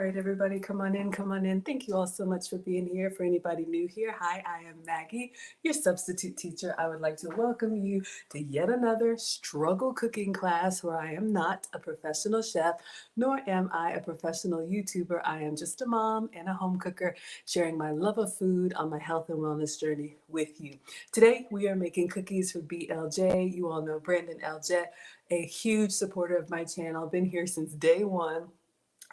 right, everybody, come on in, come on in. Thank you all so much for being here. For anybody new here, hi, I am Maggie, your substitute teacher. I would like to welcome you to yet another struggle cooking class where I am not a professional chef, nor am I a professional YouTuber. I am just a mom and a home cooker sharing my love of food on my health and wellness journey with you. Today, we are making cookies for BLJ. You all know Brandon LJ, a huge supporter of my channel, been here since day one,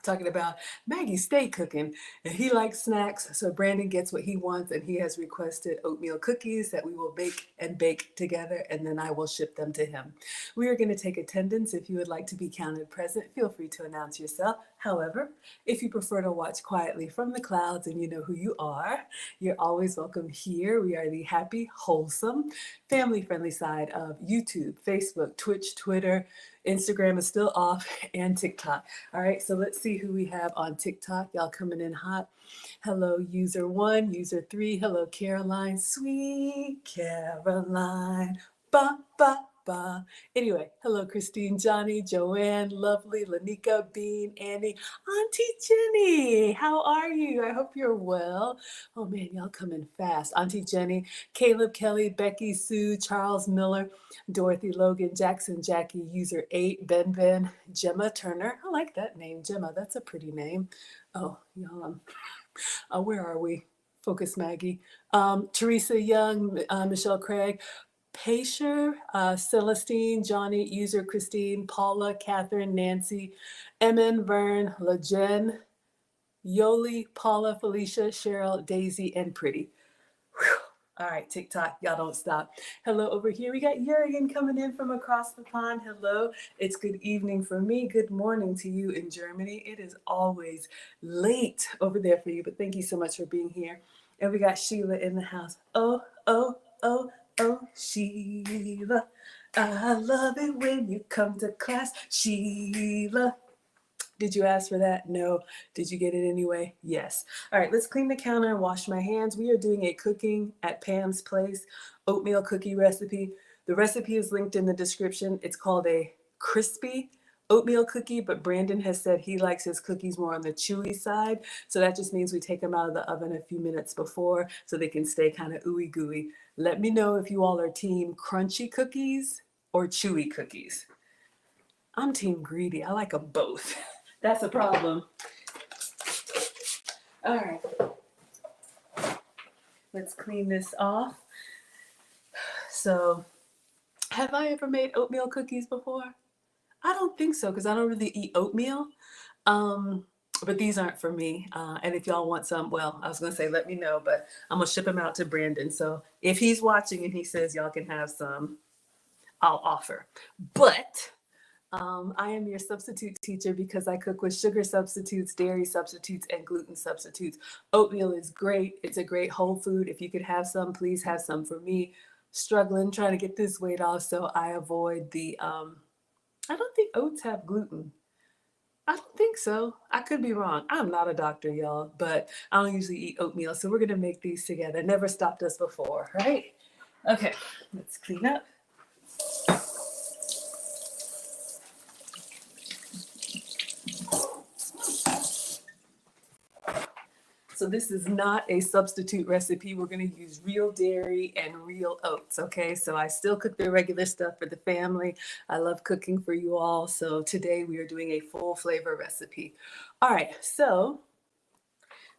talking about Maggie, stay cooking, and he likes snacks, so Brandon gets what he wants, and he has requested oatmeal cookies that we will bake together, and then I will ship them to him. We are going to take attendance. If you would like to be counted present, feel free to announce yourself. However, if you prefer to watch quietly from the clouds and you know who you are, you're always welcome here. We are the happy, wholesome, family-friendly side of YouTube, Facebook, Twitch, Twitter. Instagram is still off, and TikTok. All right, so let's see who we have on TikTok. Y'all coming in hot. Hello, user 1, user 3. Hello, Caroline. Sweet Caroline. Ba, ba, ba. Anyway, hello, Christine, Johnny, Joanne, Lovely, Lanika, Bean, Annie, Auntie Jenny. How are you? I hope you're well. Oh, man, y'all coming fast. Auntie Jenny, Caleb, Kelly, Becky, Sue, Charles Miller, Dorothy, Logan, Jackson, Jackie, user 8, Ben, Gemma Turner. I like that name, Gemma. That's a pretty name. Oh, y'all, where are we? Focus, Maggie. Teresa Young, Michelle Craig, Pacer, Celestine, Johnny, user Christine, Paula, Catherine, Nancy, Emin, Vern, LaJen, Yoli, Paula, Felicia, Cheryl, Daisy, and Pretty. Whew. All right, TikTok, y'all don't stop. Hello over here. We got Jurgen coming in from across the pond. Hello. It's good evening for me. Good morning to you in Germany. It is always late over there for you, but thank you so much for being here. And we got Sheila in the house. Oh, oh, oh, oh, Sheila. I love it when you come to class, Sheila. Did you ask for that? No. Did you get it anyway? Yes. All right, let's clean the counter and wash my hands. We are doing a cooking at Pam's Place oatmeal cookie recipe. The recipe is linked in the description. It's called a crispy oatmeal cookie, but Brandon has said he likes his cookies more on the chewy side. So that just means we take them out of the oven a few minutes before so they can stay kind of ooey gooey. Let me know if you all are team crunchy cookies or chewy cookies. I'm team greedy. I like them both. That's a problem. All right. Let's clean this off. So, have I ever made oatmeal cookies before? I don't think so, because I don't really eat oatmeal. But these aren't for me. And if y'all want some, well, I was going to say let me know, but I'm going to ship them out to Brandon. So if he's watching and he says y'all can have some, I'll offer. But I am your substitute teacher because I cook with sugar substitutes, dairy substitutes, and gluten substitutes. Oatmeal is great. It's a great whole food. If you could have some, please have some. For me, struggling, trying to get this weight off, so I avoid the, I don't think oats have gluten. I don't think so. I could be wrong. I'm not a doctor, y'all, but I don't usually eat oatmeal, so we're going to make these together. Never stopped us before, right? Okay, let's clean up. So this is not a substitute recipe. We're going to use real dairy and real oats, okay? So I still cook the regular stuff for the family. I love cooking for you all. So today we are doing a full flavor recipe. All right, so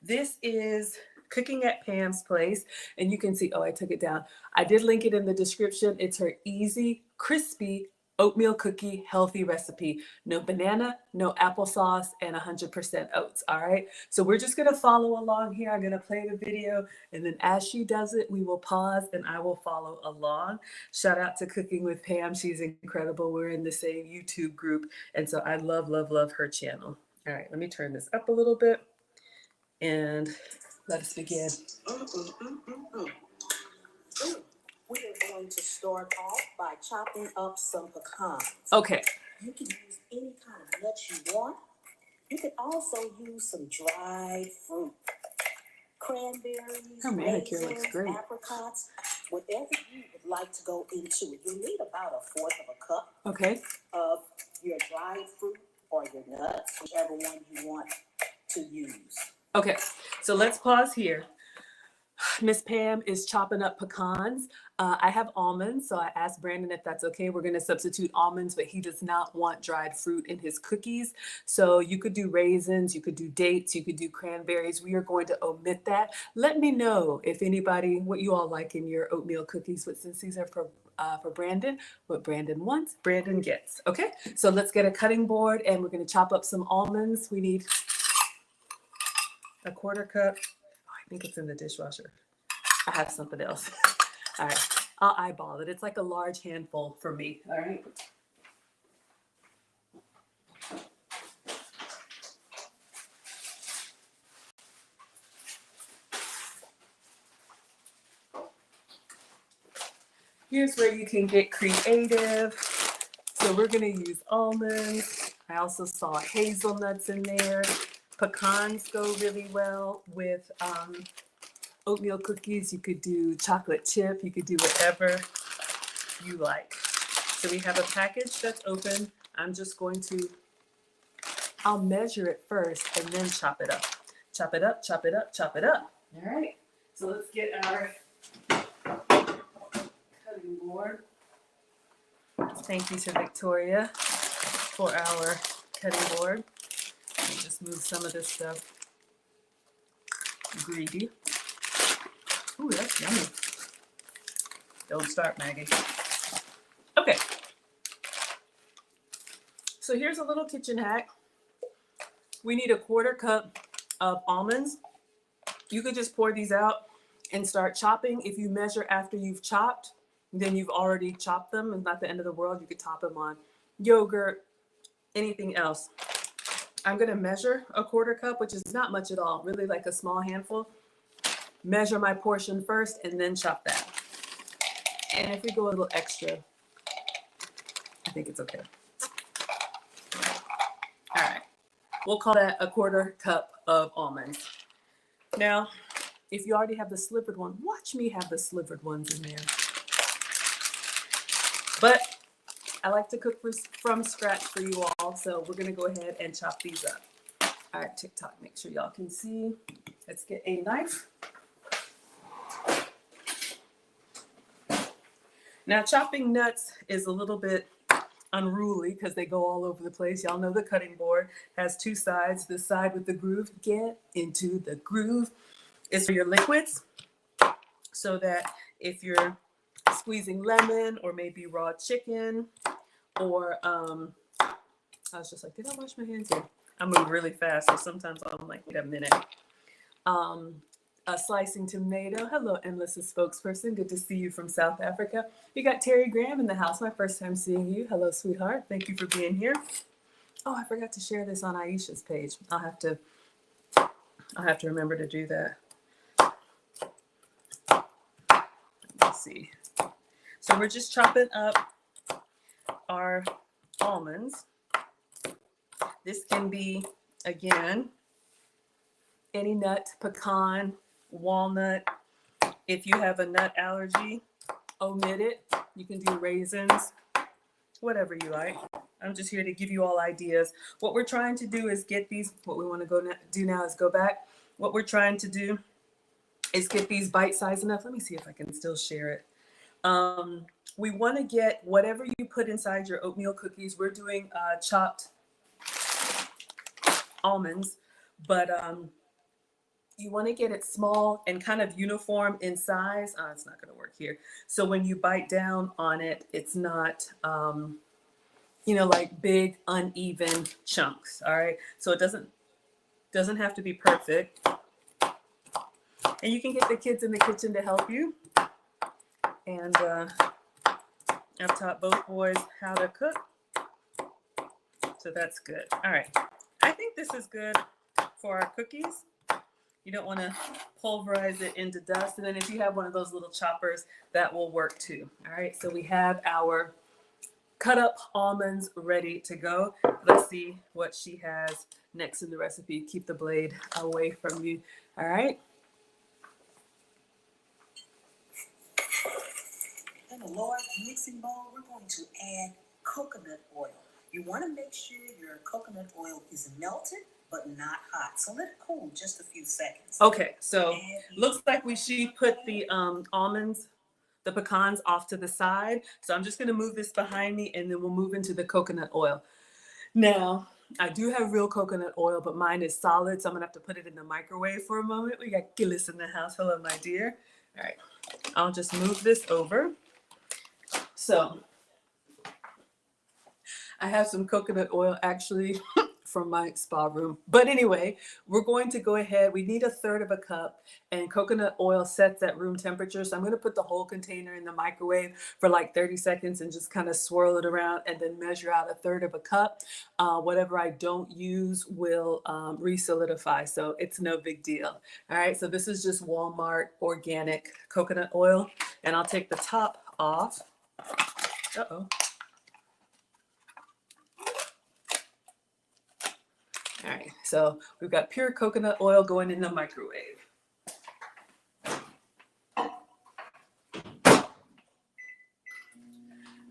this is cooking at Pam's Place. And you can see, oh, I took it down. I did link it in the description. It's her easy, crispy oatmeal cookie healthy recipe. No banana, no applesauce, and 100% oats. All right. So we're just going to follow along here. I'm going to play the video, and then as she does it, we will pause and I will follow along. Shout out to Cooking with Pam. She's incredible. We're in the same YouTube group. And so I love, love, love her channel. All right. Let me turn this up a little bit and let us begin. We are going to start off by chopping up some pecans. Okay. You can use any kind of nuts you want. You can also use some dried fruit. Cranberries, raisins, apricots, whatever you would like to go into it. You'll need about 1/4 of a cup of your dried fruit or your nuts, whichever one you want to use. Okay, so let's pause here. Miss Pam is chopping up pecans. I have almonds, so I asked Brandon if that's okay. We're going to substitute almonds, but he does not want dried fruit in his cookies. So you could do raisins, you could do dates, you could do cranberries. We are going to omit that. Let me know if anybody, what you all like in your oatmeal cookies, but since these are for Brandon, what Brandon wants, Brandon gets. Okay, so let's get a cutting board and we're going to chop up some almonds. We need a quarter cup. Oh, I think it's in the dishwasher. I have something else. All right, I'll eyeball it. It's like a large handful for me. All right. Here's where you can get creative. So we're going to use almonds. I also saw hazelnuts in there. Pecans go really well with oatmeal cookies. You could do chocolate chip. You could do whatever you like. So we have a package that's open. I'm just going to, I'll measure it first and then chop it up. Chop it up, chop it up, chop it up. All right. So let's get our cutting board. Thank you to Victoria for our cutting board. Let me just move some of this stuff. Greedy. Ooh, that's yummy. Don't start, Maggie. Okay. So here's a little kitchen hack. We need a quarter cup of almonds. You could just pour these out and start chopping. If you measure after you've chopped, then you've already chopped them. It's not the end of the world. You could top them on yogurt, anything else. I'm going to measure a quarter cup, which is not much at all, really like a small handful. Measure my portion first and then chop that. And if we go a little extra, I think it's okay. All right. We'll call that a quarter cup of almonds. Now, if you already have the slivered one, watch me have the slivered ones in there. But I like to cook from scratch for you all, so we're gonna go ahead and chop these up. All right, TikTok, make sure y'all can see. Let's get a knife. Now, chopping nuts is a little bit unruly because they go all over the place. Y'all know the cutting board has two sides. The side with the groove, get into the groove, is for your liquids, so that if you're squeezing lemon or maybe raw chicken, or I was just like, did I wash my hands here? I move really fast, so sometimes I'm like, wait a minute. A slicing tomato. Hello, Endless spokesperson. Good to see you from South Africa. We got Terry Graham in the house. My first time seeing you. Hello, sweetheart. Thank you for being here. Oh, I forgot to share this on Aisha's page. I'll have to remember to do that. Let's see. So we're just chopping up our almonds. This can be, again, any nut, pecan, walnut. If you have a nut allergy, omit it. You can do raisins, whatever you like. I'm just here to give you all ideas. What we're trying to do is get these, what we want to do now is go back. What we're trying to do is get these bite-sized enough. Let me see if I can still share it. We want to get whatever you put inside your oatmeal cookies. We're doing chopped almonds, but you want to get it small and kind of uniform in size. It's not going to work here. So when you bite down on it, it's not, like big, uneven chunks. All right. So it doesn't have to be perfect. And you can get the kids in the kitchen to help you. And I've taught both boys how to cook. So that's good. All right. I think this is good for our cookies. You don't want to pulverize it into dust. And then if you have one of those little choppers, that will work too. All right. So we have our cut up almonds ready to go. Let's see what she has next in the recipe. Keep the blade away from you. All right. In a large mixing bowl, we're going to add coconut oil. You want to make sure your coconut oil is melted but not hot. So let it cool just a few seconds. Okay, so And looks like she put the almonds, the pecans off to the side. So I'm just gonna move this behind me and then we'll move into the coconut oil. Now, I do have real coconut oil, but mine is solid, so I'm gonna have to put it in the microwave for a moment. We got Gillis in the house. Hello, my dear. All right, I'll just move this over. So I have some coconut oil actually from my spa room. But anyway, we're going to go ahead. We need 1/3 of a cup, and coconut oil sets at room temperature. So I'm going to put the whole container in the microwave for like 30 seconds and just kind of swirl it around and then measure out 1/3 of a cup. Whatever I don't use will re-solidify. So it's no big deal. All right. So this is just Walmart organic coconut oil. And I'll take the top off. Uh-oh. All right, so we've got pure coconut oil going in the microwave. All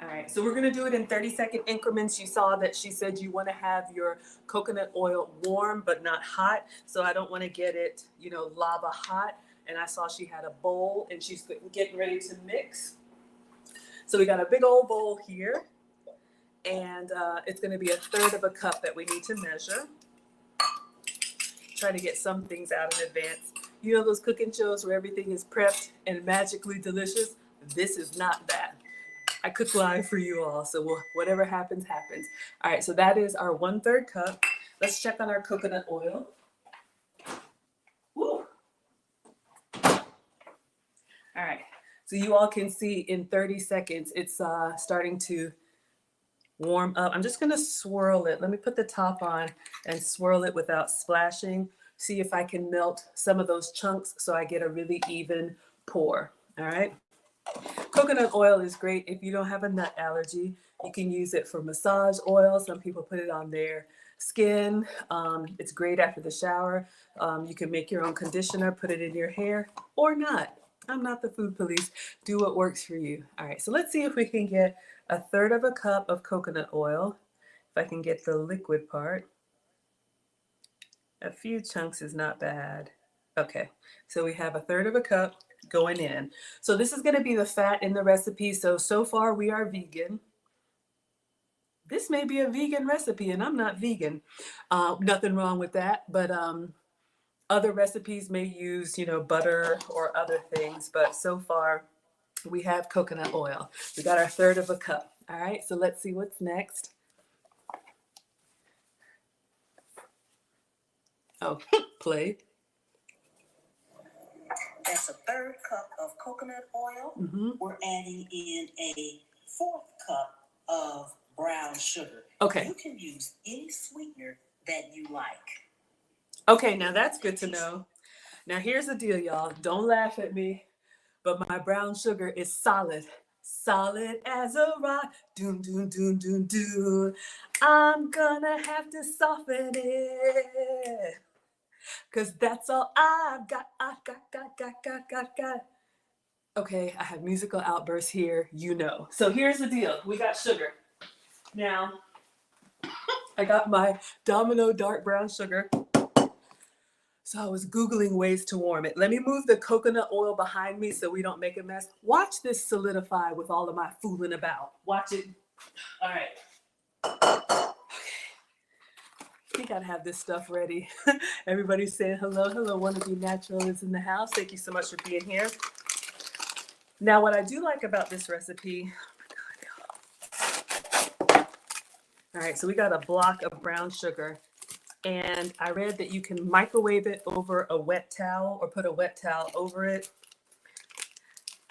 right, so we're gonna do it in 30-second increments. You saw that she said you wanna have your coconut oil warm but not hot. So I don't wanna get it, lava hot. And I saw she had a bowl and she's getting ready to mix. So we got a big old bowl here. And it's gonna be 1/3 of a cup that we need to measure. Try to get some things out in advance. You know those cooking shows where everything is prepped and magically delicious? This is not that. I cook live for you all, so whatever happens, happens. All right, so that is our 1/3 cup. Let's check on our coconut oil. Woo. All right, so you all can see in 30 seconds, it's starting to warm up. I'm just gonna swirl it. Let me put the top on and swirl it without splashing. See if I can melt some of those chunks so I get a really even pour. All right. Coconut oil is great if you don't have a nut allergy. You can use it for massage oil. Some people put it on their skin. It's great after the shower. You can make your own conditioner, put it in your hair or not. I'm not the food police. Do what works for you. All right, so let's see if we can get 1/3 of a cup of coconut oil. If I can get the liquid part. A few chunks is not bad. Okay, so we have 1/3 of a cup going in. So this is gonna be the fat in the recipe. So far we are vegan. This may be a vegan recipe and I'm not vegan. Nothing wrong with that, but other recipes may use, butter or other things, but so far we have coconut oil. We got our 1/3 of a cup. All right, so let's see what's next. Oh, play. that's 1/3 cup of coconut oil. Mm-hmm. We're adding in a 1/4 cup of brown sugar. Okay. You can use any sweetener that you like. Okay, now that's good to know. Now here's the deal, y'all. Don't laugh at me, but my brown sugar is solid. Solid as a rock. Doom, doom, doom, doom, doom. I'm gonna have to soften it. Cause that's all I've got. Got. Okay, I have musical outbursts here, So here's the deal. We got sugar. Now, I got my Domino dark brown sugar. So I was Googling ways to warm it. Let me move the coconut oil behind me so we don't make a mess. Watch this solidify with all of my fooling about. Watch it. All right. Okay. We gotta have this stuff ready. Everybody's saying hello, hello. One of you natural is in the house. Thank you so much for being here. Now, what I do like about this recipe, all right, so we got a block of brown sugar, and I read that you can microwave it over a wet towel or put a wet towel over it.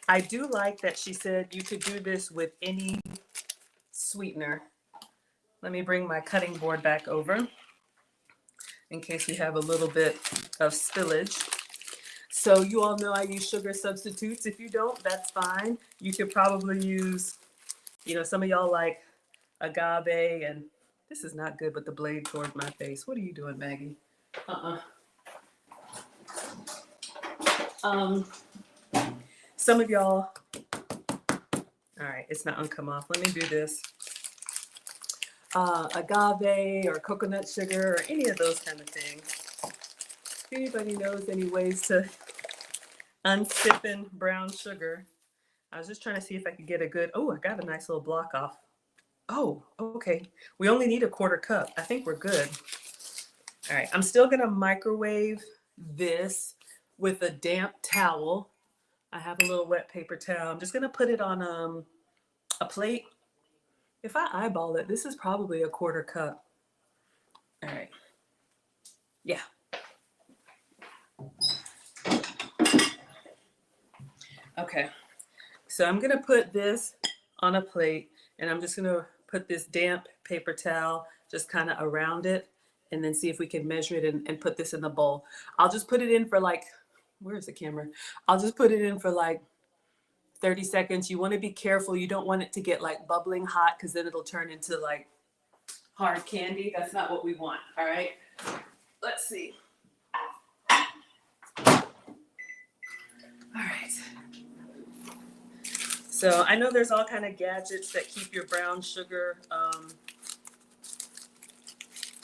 I do like that she said you could do this with any sweetener. Let me bring my cutting board back over in case we have a little bit of spillage. So you all know I use sugar substitutes. If you don't, that's fine. You could probably use, some of y'all like agave, and this is not good, but the blade toward my face. What are you doing, Maggie? Some of y'all, all right, it's not gonna come off. Let me do this. agave or coconut sugar or any of those kind of things. If anybody knows any ways to unsipping brown sugar, I was just trying to see if I could get a good, oh, I got a nice little block off. Oh, okay. We only need a quarter cup. I think we're good. All right, I'm still gonna microwave this with a damp towel. I have a little wet paper towel. I'm just gonna put it on a plate. If I eyeball it, this is probably a quarter cup. All right. Yeah. Okay. So I'm gonna put this on a plate and I'm just gonna put this damp paper towel just kind of around it and then see if we can measure it and put this in the bowl. I'll just put it in for like, where's the camera? I'll just put it in for like 30 seconds. You want to be careful. You don't want it to get like bubbling hot because then it'll turn into like hard candy. That's not what we want. All right. Let's see. All right. So I know there's all kind of gadgets that keep your brown sugar,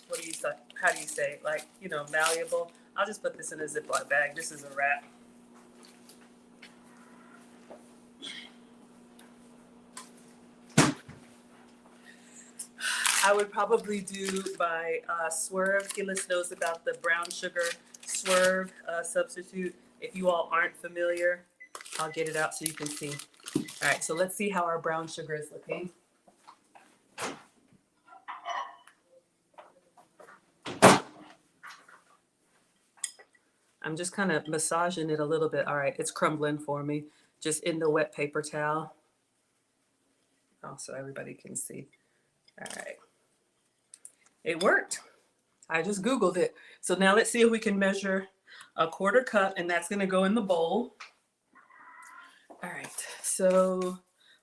what do you say? How do you say? Like, you know, malleable. I'll just put this in a Ziploc bag. This is a wrap. I would probably do by Swerve. Gillis knows about the brown sugar Swerve substitute. If you all aren't familiar, I'll get it out so you can see. All right, so let's see how our brown sugar is looking. I'm just kind of massaging it a little bit. All right, it's crumbling for me, just in the wet paper towel. Oh, so everybody can see. All right. It worked. I just Googled it. So now let's see if we can measure a quarter cup, and that's gonna go in the bowl. All right, so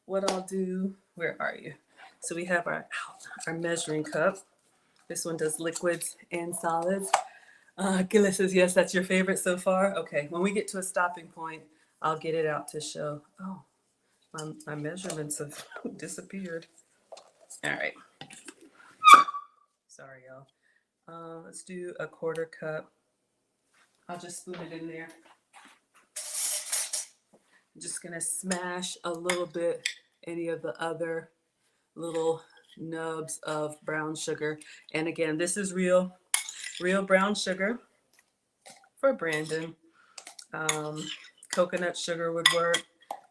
what I'll do, where are you? So we have our measuring cup. This one does liquids and solids. Gillis says, yes, that's your favorite so far. Okay, when we get to a stopping point, I'll get it out to show. Oh, my measurements have disappeared. All right. Sorry, y'all. Let's do a quarter cup. I'll just spoon it in there. I'm just gonna smash a little bit any of the other little nubs of brown sugar. And again, this is real brown sugar for Brandon. Coconut sugar would work.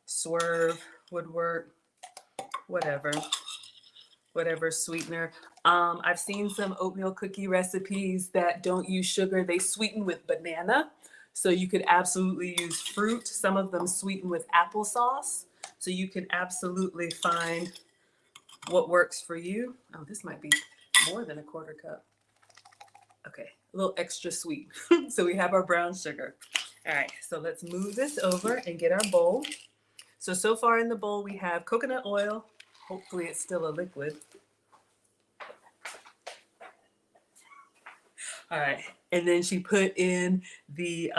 Swerve would work. Whatever sweetener. I've seen some oatmeal cookie recipes that don't use sugar. They sweeten with banana. So you could absolutely use fruit. Some of them sweeten with applesauce. So you can absolutely find what works for you. Oh, this might be more than a quarter cup. Okay, a little extra sweet. So we have our brown sugar. All right, so let's move this over and get our bowl. So far in the bowl, we have coconut oil. Hopefully it's still a liquid. All right, and then she put in the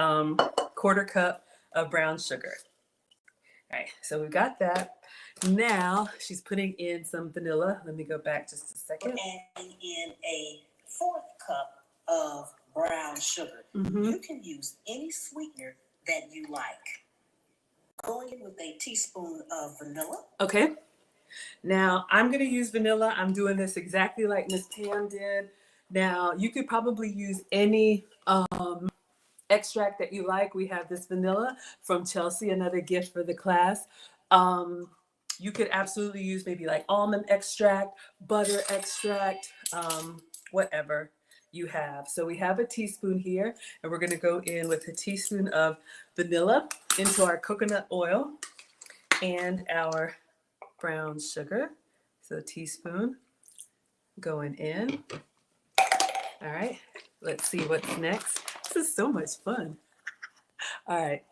quarter cup of brown sugar. All right, so we've got that. Now she's putting in some vanilla. Let me go back just a second. Adding in a fourth cup of brown sugar. Mm-hmm. You can use any sweetener that you like. Going in with a teaspoon of vanilla. Okay. Now I'm going to use vanilla. I'm doing this exactly like Miss Pam did. Now you could probably use any extract that you like. We have this vanilla from Chelsea, another gift for the class. You could absolutely use maybe like almond extract, butter extract, whatever you have. So we have a teaspoon here, and we're going to go in with a teaspoon of vanilla into our coconut oil and our brown sugar. So a teaspoon going in. All right, let's see what's next. This is so much fun. All right.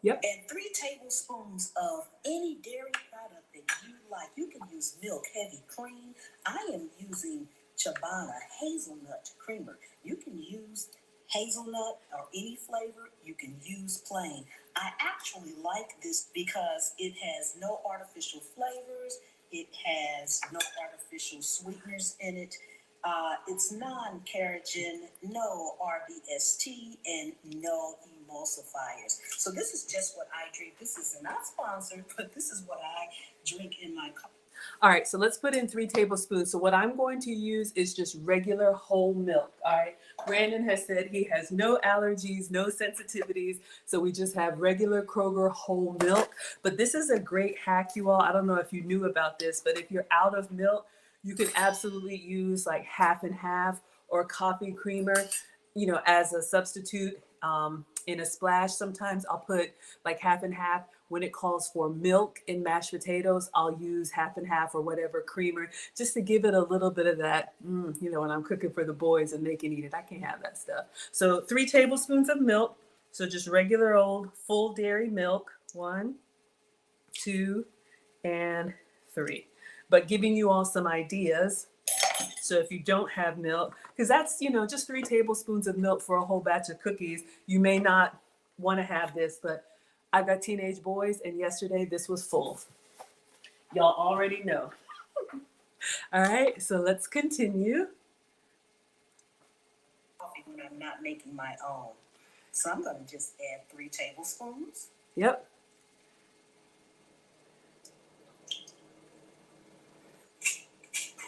Yep. And 3 tablespoons of any dairy product that you like. You can use milk, heavy cream. I am using Ciabatta hazelnut creamer. You can use hazelnut or any flavor. You can use plain. I actually like this because it has no artificial flavors. It has no artificial sweeteners in it. It's non-carcinogen, no RBST, and no emulsifiers. So this is just what I drink. This is not sponsored, but this is what I drink in my cup. All right, so let's put in 3 tablespoons. So what I'm going to use is just regular whole milk. All right, Brandon has said he has no allergies, no sensitivities. So we just have regular Kroger whole milk. But this is a great hack, you all. I don't know if you knew about this, but if you're out of milk, you can absolutely use like half and half or coffee creamer, as a substitute. In a splash, sometimes I'll put like half and half. When it calls for milk in mashed potatoes, I'll use half and half or whatever creamer just to give it a little bit of that, when I'm cooking for the boys and they can eat it. I can have that stuff. So 3 tablespoons of milk. So just regular old full dairy milk. 1, 2, and 3. But giving you all some ideas. So if you don't have milk, because that's, just 3 tablespoons of milk for a whole batch of cookies, you may not want to have this, but I've got teenage boys, and yesterday this was full. Y'all already know. All right, so let's continue. When I'm not making my own. So I'm going to just add 3 tablespoons. Yep.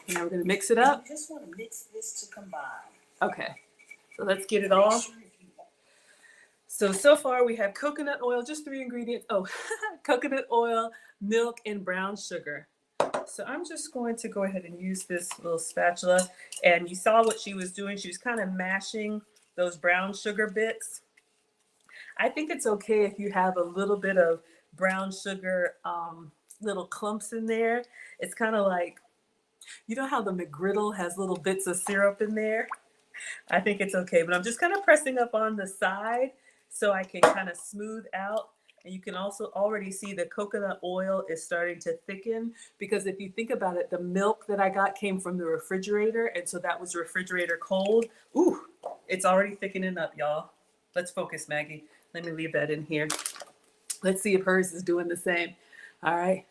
Now we're going to mix it up. You just want to mix this to combine. Okay, so let's get it all. So far we have coconut oil, just 3 ingredients. Oh, coconut oil, milk, and brown sugar. So I'm just going to go ahead and use this little spatula. And you saw what she was doing. She was kind of mashing those brown sugar bits. I think it's okay if you have a little bit of brown sugar, little clumps in there. It's kind of like, you know how the McGriddle has little bits of syrup in there? I think it's okay, but I'm just kind of pressing up on the side so I can kind of smooth out. And you can also already see the coconut oil is starting to thicken, because if you think about it, the milk that I got came from the refrigerator, and so that was refrigerator cold. Ooh, it's already thickening up, y'all. Let's focus, Maggie. Let me leave that in here. Let's see if hers is doing the same. All right.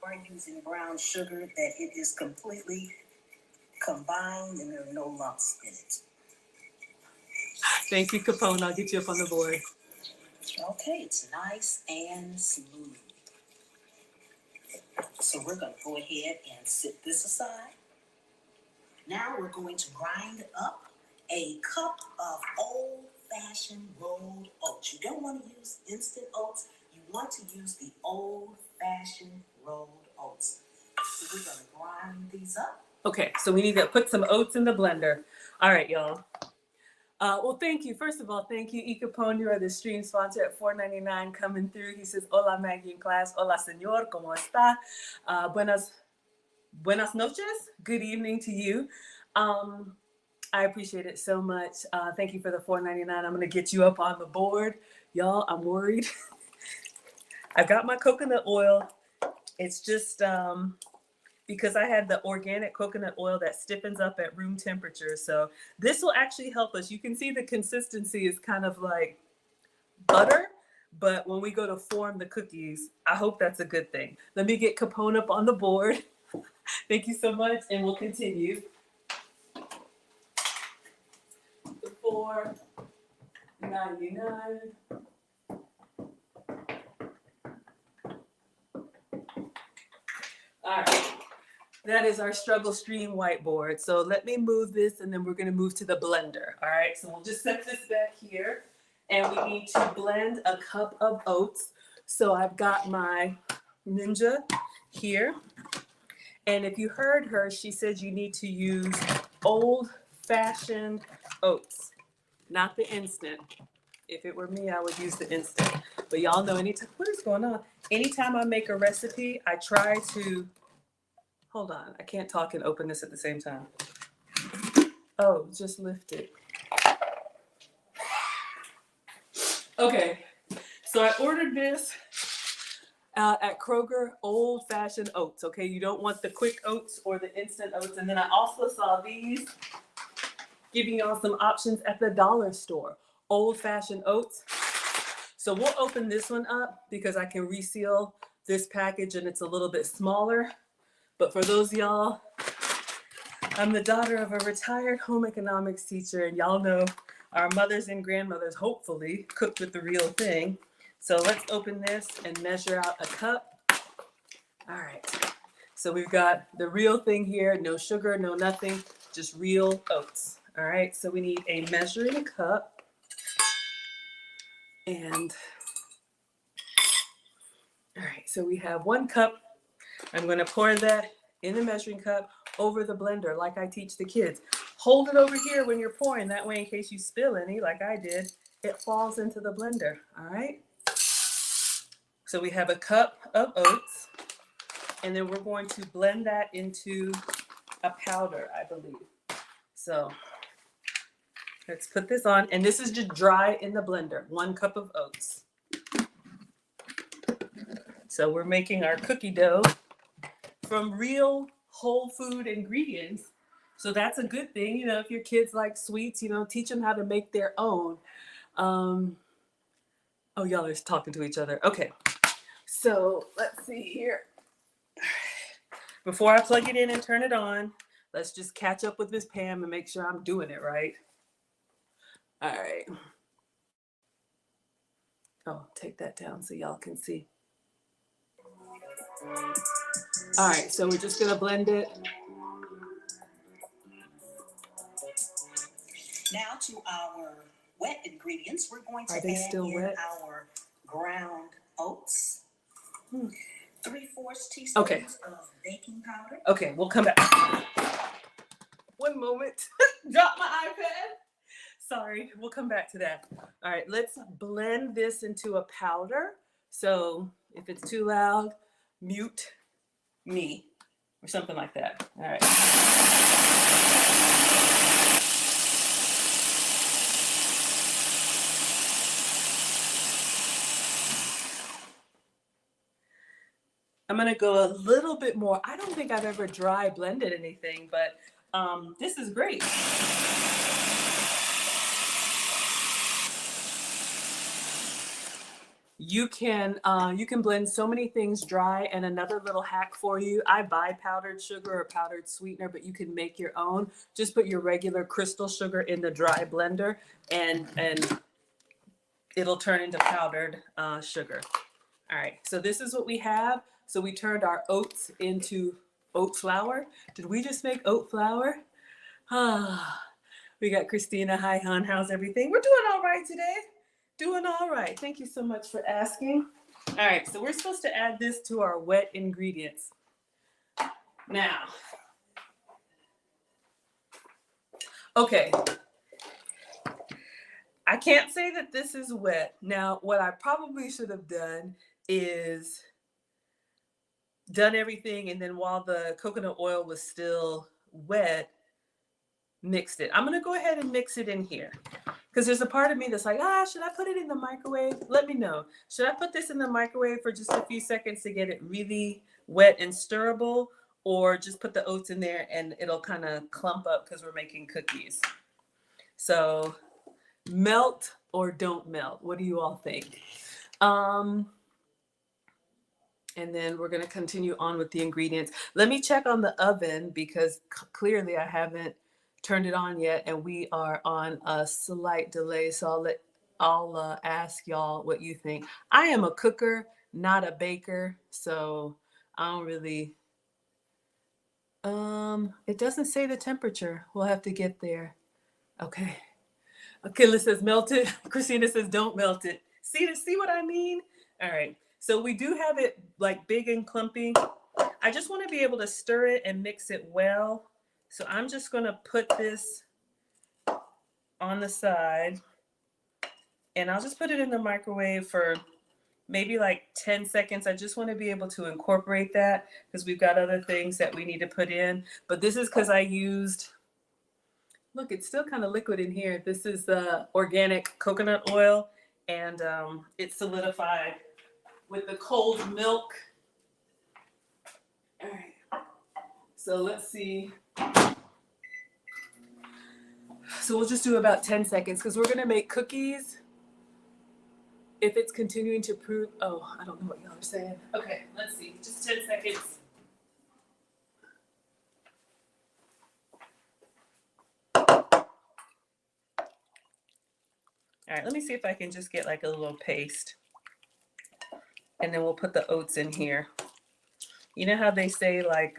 We're using brown sugar, that it is completely combined and there are no lumps in it. Thank you, Capone. I'll get you up on the board. Okay, it's nice and smooth. So we're going to go ahead and set this aside. Now we're going to grind up a cup of old-fashioned rolled oats. You don't want to use instant oats. You want to use the old-fashioned rolled oats. So we're going to grind these up. Okay, so we need to put some oats in the blender. All right, y'all. Well, thank you. First of all, thank you, E. Capone. You are the stream sponsor at $4.99 coming through. He says, hola, Maggie in class. Hola, señor. ¿Cómo está? Buenas noches. Good evening to you. I appreciate it so much. Thank you for the $4.99. I'm going to get you up on the board. Y'all, I'm worried. I've got my coconut oil. It's just because I had the organic coconut oil that stiffens up at room temperature. So this will actually help us. You can see the consistency is kind of like butter, but when we go to form the cookies, I hope that's a good thing. Let me get Capone up on the board. Thank you so much, and we'll continue. The $4.99. All right. That is our struggle stream whiteboard. So let me move this, and then we're going to move to the blender. All right. So we'll just set this back here, and we need to blend a cup of oats. So I've got my Ninja here. And if you heard her, she said you need to use old-fashioned oats, not the instant. If it were me, I would use the instant. But y'all know anytime, what is going on? Anytime I make a recipe, I try to, hold on, I can't talk and open this at the same time. Oh, just lift it. Okay, so I ordered this at Kroger, old-fashioned oats, okay? You don't want the quick oats or the instant oats. And then I also saw these, giving y'all some options at the dollar store. Old-fashioned oats. So we'll open this one up because I can reseal this package and it's a little bit smaller. But for those of y'all, I'm the daughter of a retired home economics teacher, and y'all know our mothers and grandmothers hopefully cooked with the real thing. So let's open this and measure out a cup. All right. So we've got the real thing here, no sugar, no nothing, just real oats. All right. So we need a measuring cup. And all right, so we have 1 cup. I'm going to pour that in the measuring cup over the blender like I teach the kids. Hold it over here when you're pouring. That way, in case you spill any, like I did, it falls into the blender. All right. So we have a cup of oats, and then we're going to blend that into a powder, I believe. So let's put this on. And this is just dry in the blender, 1 cup of oats. So we're making our cookie dough from real whole food ingredients. So that's a good thing. You know, if your kids like sweets, you know, teach them how to make their own. Oh, y'all are talking to each other. Okay. So let's see here. Before I plug it in and turn it on, let's just catch up with Miss Pam and make sure I'm doing it right. All right. Oh, take that down so y'all can see. All right, so we're just gonna blend it. Now to our wet ingredients, we're going to Are they add still in wet? our ground oats, 3/4 teaspoons Okay. of baking powder. Okay, we'll come back. 1 moment. Drop my iPad. Sorry, we'll come back to that. All right, let's blend this into a powder. So if it's too loud, mute me or something like that. All right. I'm gonna go a little bit more. I don't think I've ever dry blended anything, but this is great. You can blend so many things dry. And another little hack for you, I buy powdered sugar or powdered sweetener, but you can make your own. Just put your regular crystal sugar in the dry blender and it'll turn into powdered sugar. All right, so this is what we have. So we turned our oats into oat flour. Did we just make oat flour? We got Christina. Hi, hon. How's everything? We're doing all right today. Doing all right. Thank you so much for asking. All right, so we're supposed to add this to our wet ingredients. Now, okay. I can't say that this is wet. Now, what I probably should have done is done everything, and then while the coconut oil was still wet, mixed it. I'm gonna go ahead and mix it in here because there's a part of me that's like, should I put it in the microwave? Let me know. Should I put this in the microwave for just a few seconds to get it really wet and stirrable, or just put the oats in there and it'll kind of clump up because we're making cookies? So melt or don't melt? What do you all think? And then we're going to continue on with the ingredients. Let me check on the oven because clearly I haven't turned it on yet, and we are on a slight delay. So I'll ask y'all what you think. I am a cooker, not a baker, so I don't really. It doesn't say the temperature. We'll have to get there. Okay. Kayla says melt it. Christina says don't melt it. See what I mean? All right. So we do have it like big and clumpy. I just want to be able to stir it and mix it well. So I'm just going to put this on the side and I'll just put it in the microwave for maybe like 10 seconds. I just want to be able to incorporate that because we've got other things that we need to put in. But this is because I used, look, it's still kind of liquid in here. This is organic coconut oil, and it's solidified with the cold milk. All right. So let's see. So we'll just do about 10 seconds because we're going to make cookies. if it's continuing to prove, oh, I don't know what y'all are saying. Okay, let's see, just 10 seconds. All right, let me see if I can just get like a little paste. And then we'll put the oats in here. You know how they say like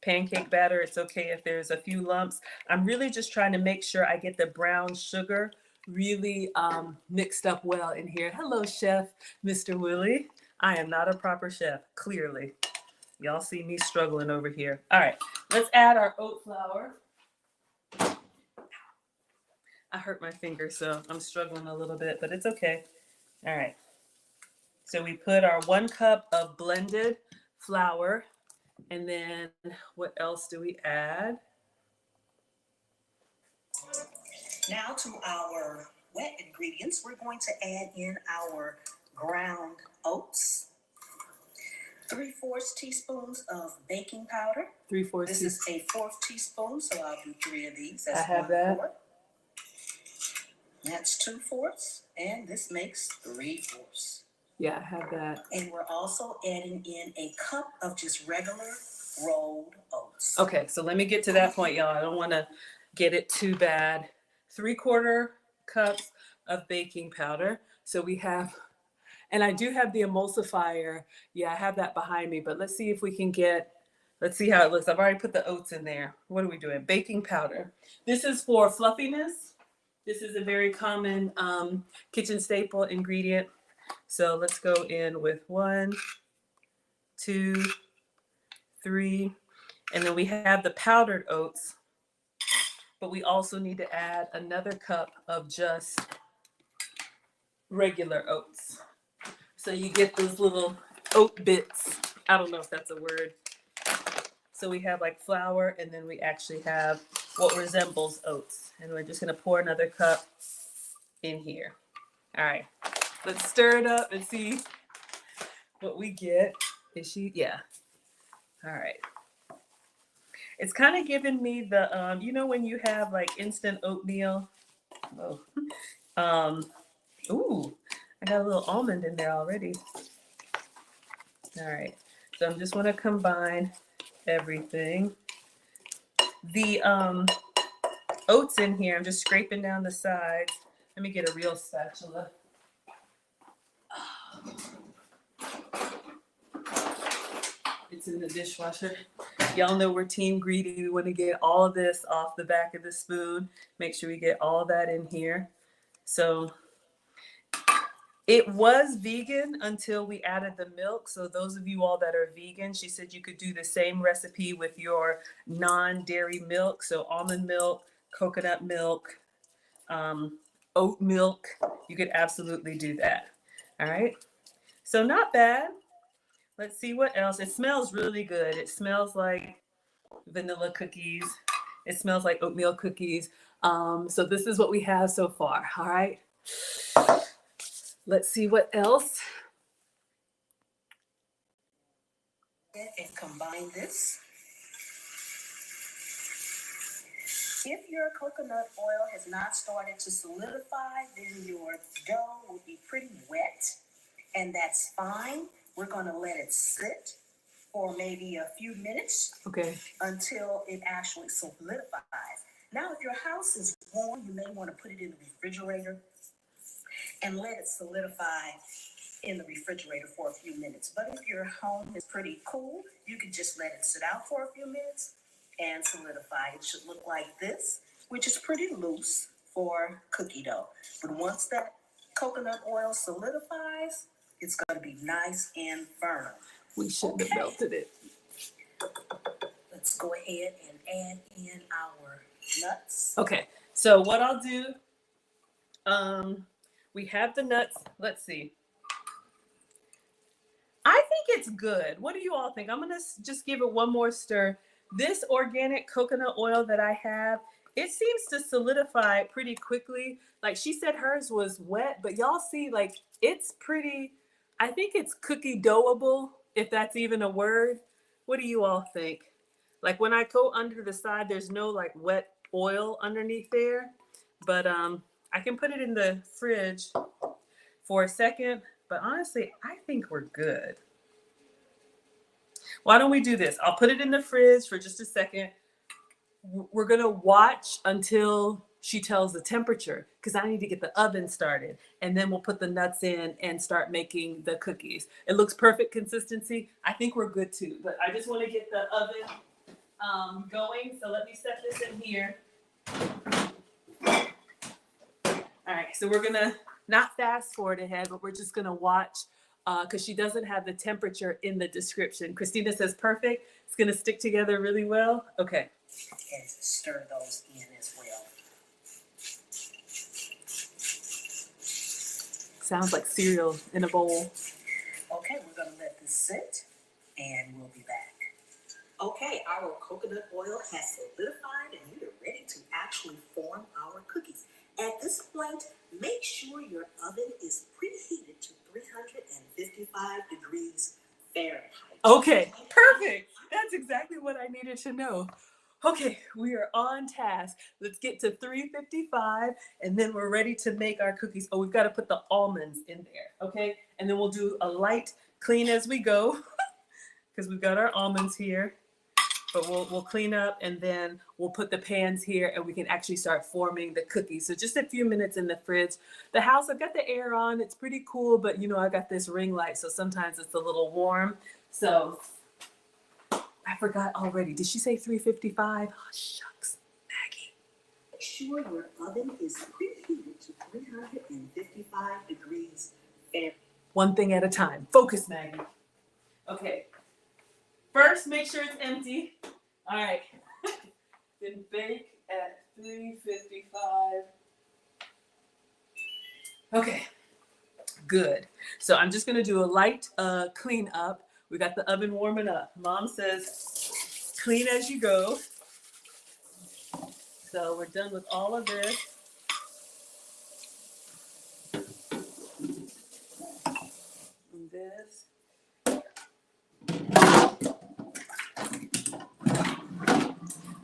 pancake batter, it's okay if there's a few lumps. I'm really just trying to make sure I get the brown sugar really mixed up well in here. Hello, Chef Mr. Willie. I am not a proper chef, clearly. Y'all see me struggling over here. All right, let's add our oat flour. I hurt my finger, so I'm struggling a little bit, but it's okay. All right. So we put our 1 cup of blended flour, and then what else do we add? Now to our wet ingredients, we're going to add in our ground oats, 3/4 teaspoons of baking powder. 3/4. This is a 1/4 teaspoon, so I'll do 3 of these. I That's have 1/4. that. That's 2/4, and this makes 3/4. Yeah, I have that. And we're also adding in a cup of just regular rolled oats. Okay, so let me get to that point, y'all. I don't want to get it too bad. 3/4 cups of baking powder. So we have, and I do have the emulsifier. Yeah, I have that behind me, but let's see if we can get, let's see how it looks. I've already put the oats in there. What are we doing? Baking powder. This is for fluffiness. This is a very common kitchen staple ingredient. So let's go in with 1, 2, 3, and then we have the powdered oats, but we also need to add another cup of just regular oats. So you get those little oat bits. I don't know if that's a word. So we have like flour, and then we actually have what resembles oats. And we're just gonna pour another cup in here. All right, let's stir it up and see what we get. Is she? Yeah. All right. It's kind of giving me the, you know, when you have like instant oatmeal. Oh. Ooh, I got a little almond in there already. All right. So I'm just want to combine everything. The oats in here, I'm just scraping down the sides. Let me get a real spatula. It's in the dishwasher. Y'all know we're Team Greedy. We want to get all of this off the back of the spoon. Make sure we get all that in here. So it was vegan until we added the milk. So those of you all that are vegan, she said you could do the same recipe with your non-dairy milk. So almond milk, coconut milk, oat milk. You could absolutely do that. All right. So not bad. Let's see what else. It smells really good. It smells like vanilla cookies. It smells like oatmeal cookies. So this is what we have so far. All right. Let's see what else. And combine this. If your coconut oil has not started to solidify, then your dough will be pretty wet, and that's fine. We're going to let it sit for maybe a few minutes. Okay. Until it actually solidifies. Now, if your house is warm, you may want to put it in the refrigerator and let it solidify in the refrigerator for a few minutes. But if your home is pretty cool, you can just let it sit out for a few minutes and solidify. It should look like this, which is pretty loose for cookie dough. But once that coconut oil solidifies, it's going to be nice and firm. We shouldn't have melted it. Let's go ahead and add in our nuts. Okay, so what I'll do, we have the nuts. Let's see. I think it's good. What do you all think? I'm gonna just give it one more stir. This organic coconut oil that I have, it seems to solidify pretty quickly. Like she said hers was wet, but y'all see like it's pretty, I think it's cookie doughable, if that's even a word. What do you all think? Like when I go under the side, there's no like wet oil underneath there, but I can put it in the fridge for a second, but honestly, I think we're good. Why don't we do this? I'll put it in the fridge for just a second. We're gonna watch until she tells the temperature because I need to get the oven started, and then we'll put the nuts in and start making the cookies. It looks perfect consistency. I think we're good too, but I just want to get the oven going. So let me set this in here. All right, so we're gonna not fast forward ahead, but we're just gonna watch because she doesn't have the temperature in the description. Christina says perfect. It's gonna stick together really well. Okay. And stir those in as well. Sounds like cereal in a bowl. Okay, we're gonna let this sit and we'll be back. Okay, our coconut oil has solidified and we are ready to actually form our cookies. At this point, make sure your oven is preheated to 355 degrees Fahrenheit. Okay, perfect. That's exactly what I needed to know. Okay, we are on task. Let's get to 355 and then we're ready to make our cookies. Oh, we've got to put the almonds in there, okay? And then we'll do a light clean as we go because we've got our almonds here. But we'll clean up and then we'll put the pans here and we can actually start forming the cookies. So just a few minutes in the fridge. The house, I've got the air on. It's pretty cool, but you know, I got this ring light, so sometimes it's a little warm. So I forgot already. Did she say 355? Oh, shucks, Maggie. Make sure your oven is preheated to 355 degrees Fahrenheit. One thing at a time. Focus, Maggie. Okay. First, make sure it's empty. All right. Then bake at 355. Okay. Good. So I'm just going to do a light clean up. We got the oven warming up. Mom says clean as you go. So we're done with all of this. And this.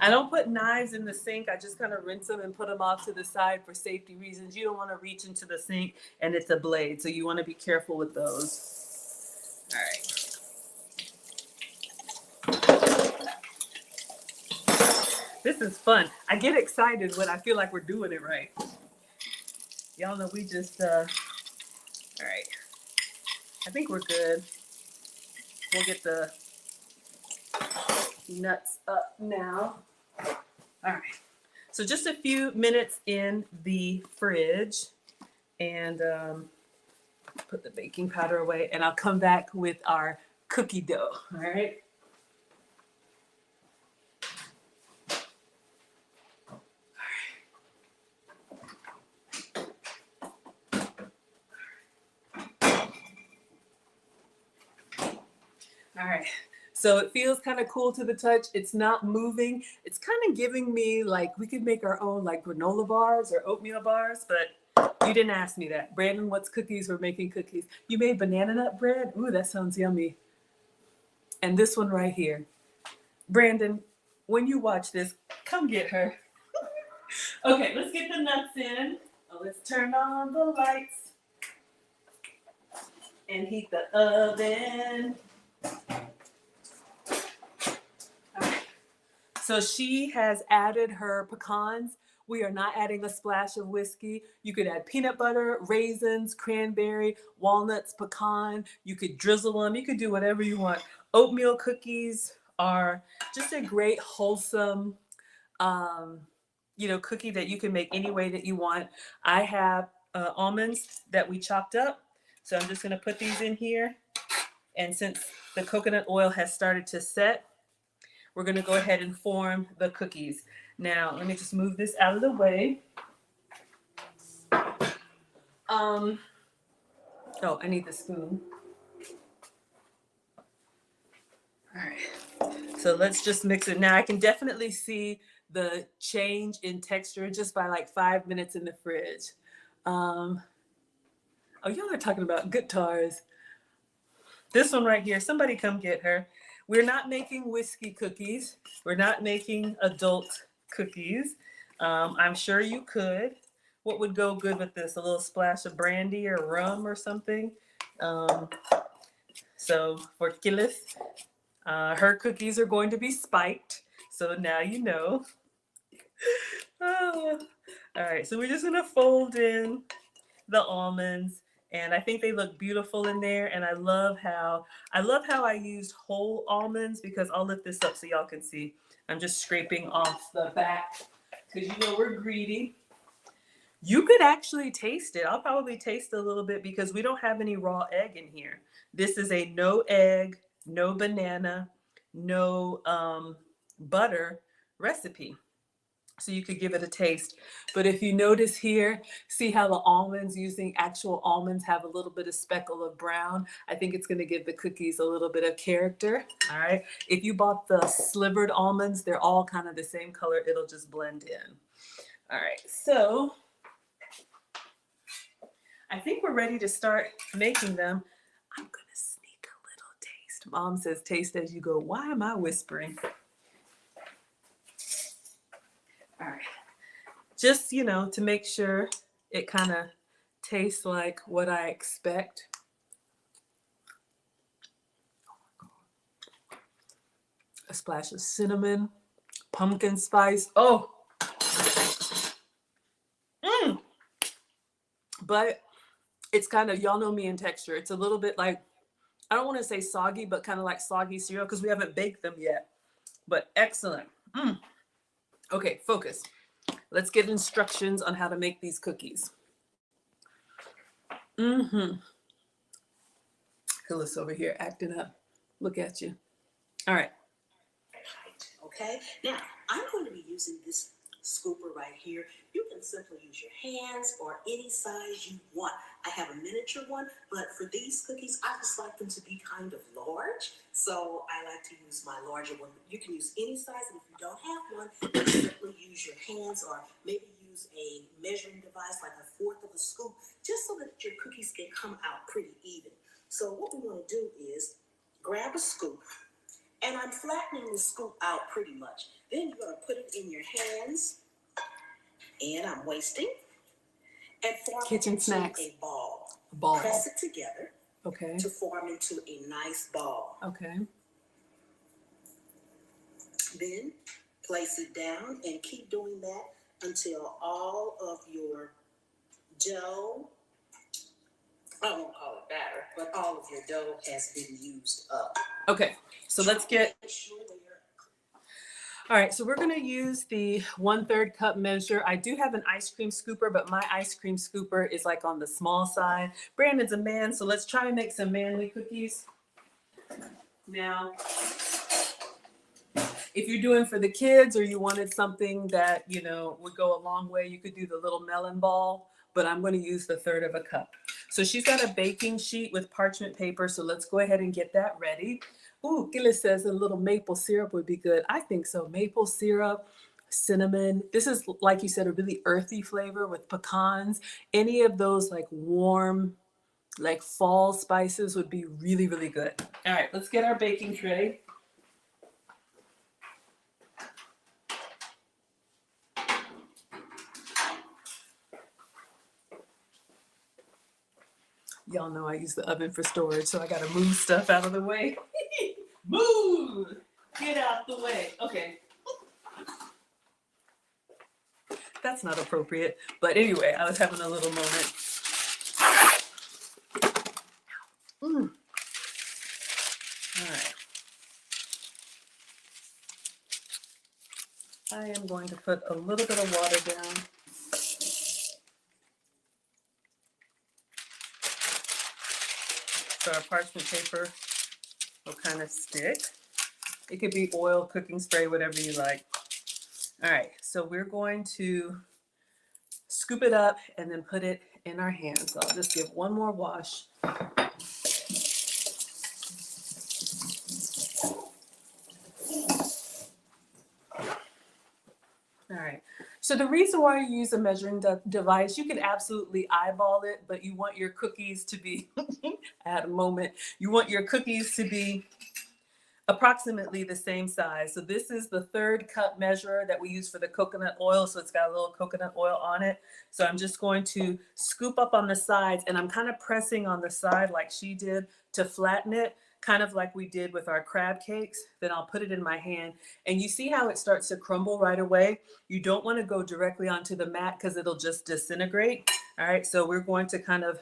I don't put knives in the sink. I just kind of rinse them and put them off to the side for safety reasons. You don't want to reach into the sink and it's a blade, so you want to be careful with those. All right. This is fun. I get excited when I feel like we're doing it right. Y'all know we just, all right. I think we're good. We'll get the nuts up now. All right, so just a few minutes in the fridge and put the baking powder away and I'll come back with our cookie dough, all right? All right. So it feels kind of cool to the touch. It's not moving. It's kind of giving me like we could make our own like granola bars or oatmeal bars, but you didn't ask me that. Brandon, what's cookies? We're making cookies. You made banana nut bread? Ooh, that sounds yummy. And this one right here. Brandon, when you watch this, come get her. Okay, let's get the nuts in. Let's turn on the lights and heat the oven. So she has added her pecans. We are not adding a splash of whiskey. You could add peanut butter, raisins, cranberry, walnuts, pecan. You could drizzle them. You could do whatever you want. Oatmeal cookies are just a great, wholesome, cookie that you can make any way that you want. I have almonds that we chopped up. So I'm just going to put these in here. And since the coconut oil has started to set, we're going to go ahead and form the cookies. Now, let me just move this out of the way. I need the spoon. All right. So let's just mix it. Now, I can definitely see the change in texture just by like 5 minutes in the fridge. Y'all are talking about guitars. This one right here, somebody come get her. We're not making whiskey cookies. We're not making adult cookies. I'm sure you could, what would go good with this? A little splash of brandy or rum or something. Um, so for Phyllis, her cookies are going to be spiked. So now you know. Oh. All right, so we're just gonna fold in the almonds, and I think they look beautiful in there. And I love how I used whole almonds, because I'll lift this up so y'all can see. I'm just scraping off the back because you know we're greedy. You could actually taste it. I'll probably taste a little bit because we don't have any raw egg in here. This is a no egg, no banana, no butter recipe. So you could give it a taste. But if you notice here, see how the almonds, using actual almonds, have a little bit of speckle of brown. I think it's going to give the cookies a little bit of character. All right. If you bought the slivered almonds, they're all kind of the same color. It'll just blend in. All right. So I think we're ready to start making them. I'm going to sneak a little taste. Mom says taste as you go. Why am I whispering? All right. Just, to make sure it kind of tastes like what I expect. A splash of cinnamon, pumpkin spice. Oh, but it's kind of, y'all know me in texture. It's a little bit like, I don't want to say soggy, but kind of like soggy cereal because we haven't baked them yet. But excellent. Okay, focus. Let's get instructions on how to make these cookies. Phyllis over here acting up. Look at you. All right. Okay, now I'm going to be using this scooper right here. You can simply use your hands or any size you want. I have a miniature one, but for these cookies, I just like them to be kind of large. So I like to use my larger one. You can use any size, and if you don't have one, you simply use your hands or maybe use a measuring device like a fourth of a scoop, just so that your cookies can come out pretty even. So what we want to do is grab a scoop. And I'm flattening the scoop out pretty much. Then you're going to put it in your hands, and I'm wasting, and form Kitchen into snacks. a ball. Ball. Press it together Okay. to form into a nice ball. Okay. Then place it down and keep doing that until all of your dough, I won't call it batter, but all of your dough has been used up. Okay, so let's get, all right, so we're gonna use the 1/3 cup measure. I do have an ice cream scooper, but my ice cream scooper is like on the small side. Brandon's a man, so let's try and make some manly cookies. Now, if you're doing for the kids or you wanted something that, would go a long way, you could do the little melon ball, but I'm gonna use the 1/3 of a cup. So she's got a baking sheet with parchment paper, so let's go ahead and get that ready. Ooh, Gillis says a little maple syrup would be good. I think so. Maple syrup, cinnamon. This is, like you said, a really earthy flavor with pecans. Any of those like warm, like fall spices would be really, really good. All right, let's get our baking tray. Y'all know I use the oven for storage, so I gotta move stuff out of the way. Move! Get out the way. Okay. That's not appropriate. But anyway, I was having a little moment. All right. I am going to put a little bit of water down. So our parchment paper will kind of stick. It could be oil, cooking spray, whatever you like. All right, so we're going to scoop it up and then put it in our hands. So I'll just give one more wash. All right. So the reason why you use a measuring device, you can absolutely eyeball it, but you want your cookies to be, I had a moment, you want your cookies to be approximately the same size. So this is the 3rd cup measure that we use for the coconut oil. So it's got a little coconut oil on it. So I'm just going to scoop up on the sides, and I'm kind of pressing on the side like she did to flatten it, kind of like we did with our crab cakes. Then I'll put it in my hand, and you see how it starts to crumble right away. You don't want to go directly onto the mat because it'll just disintegrate. All right, so we're going to kind of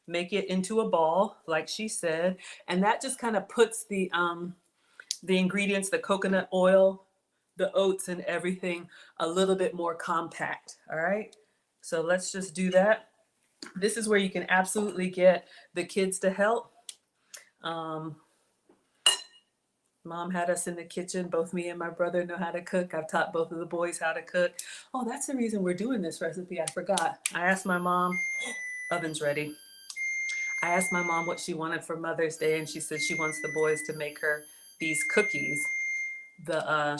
make it into a ball like she said, and that just kind of puts the ingredients, the coconut oil, the oats, and everything a little bit more compact. All right, so let's just do that. This is where you can absolutely get the kids to help. Mom had us in the kitchen. Both me and my brother know how to cook. I've taught both of the boys how to cook. Oh, that's the reason we're doing this recipe. I forgot. I asked my mom, oven's ready. I asked my mom what she wanted for Mother's Day, and she said she wants the boys to make her these cookies.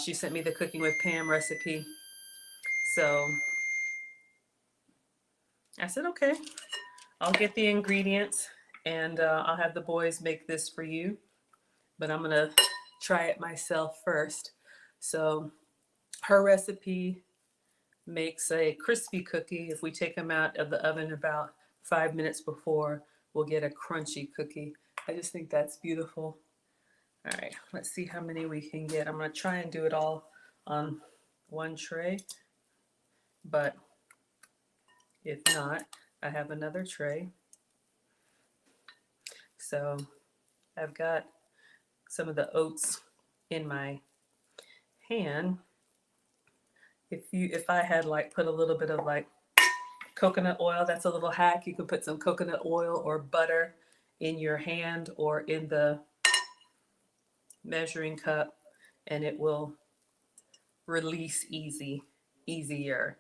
She sent me the Cooking with Pam recipe. So I said, okay, I'll get the ingredients, and I'll have the boys make this for you. But I'm gonna try it myself first. So her recipe makes a crispy cookie. If we take them out of the oven about 5 minutes before, we'll get a crunchy cookie. I just think that's beautiful. All right, let's see how many we can get. I'm gonna try and do it all on one tray, but if not, I have another tray. So I've got some of the oats in my hand. If I had like put a little bit of like coconut oil, that's a little hack. You can put some coconut oil or butter in your hand or in the measuring cup, and it will release easier.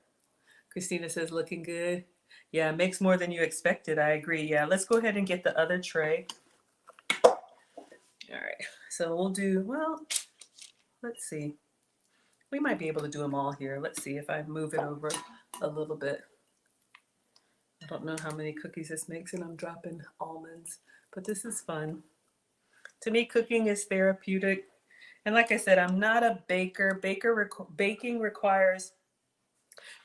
Christina says looking good. Yeah, it makes more than you expected. I agree. Yeah, let's go ahead and get the other tray. All right, so we'll do, well, let's see. We might be able to do them all here. Let's see if I move it over a little bit. I don't know how many cookies this makes, and I'm dropping almonds, but this is fun. To me, cooking is therapeutic. And like I said, I'm not a baker. Baking requires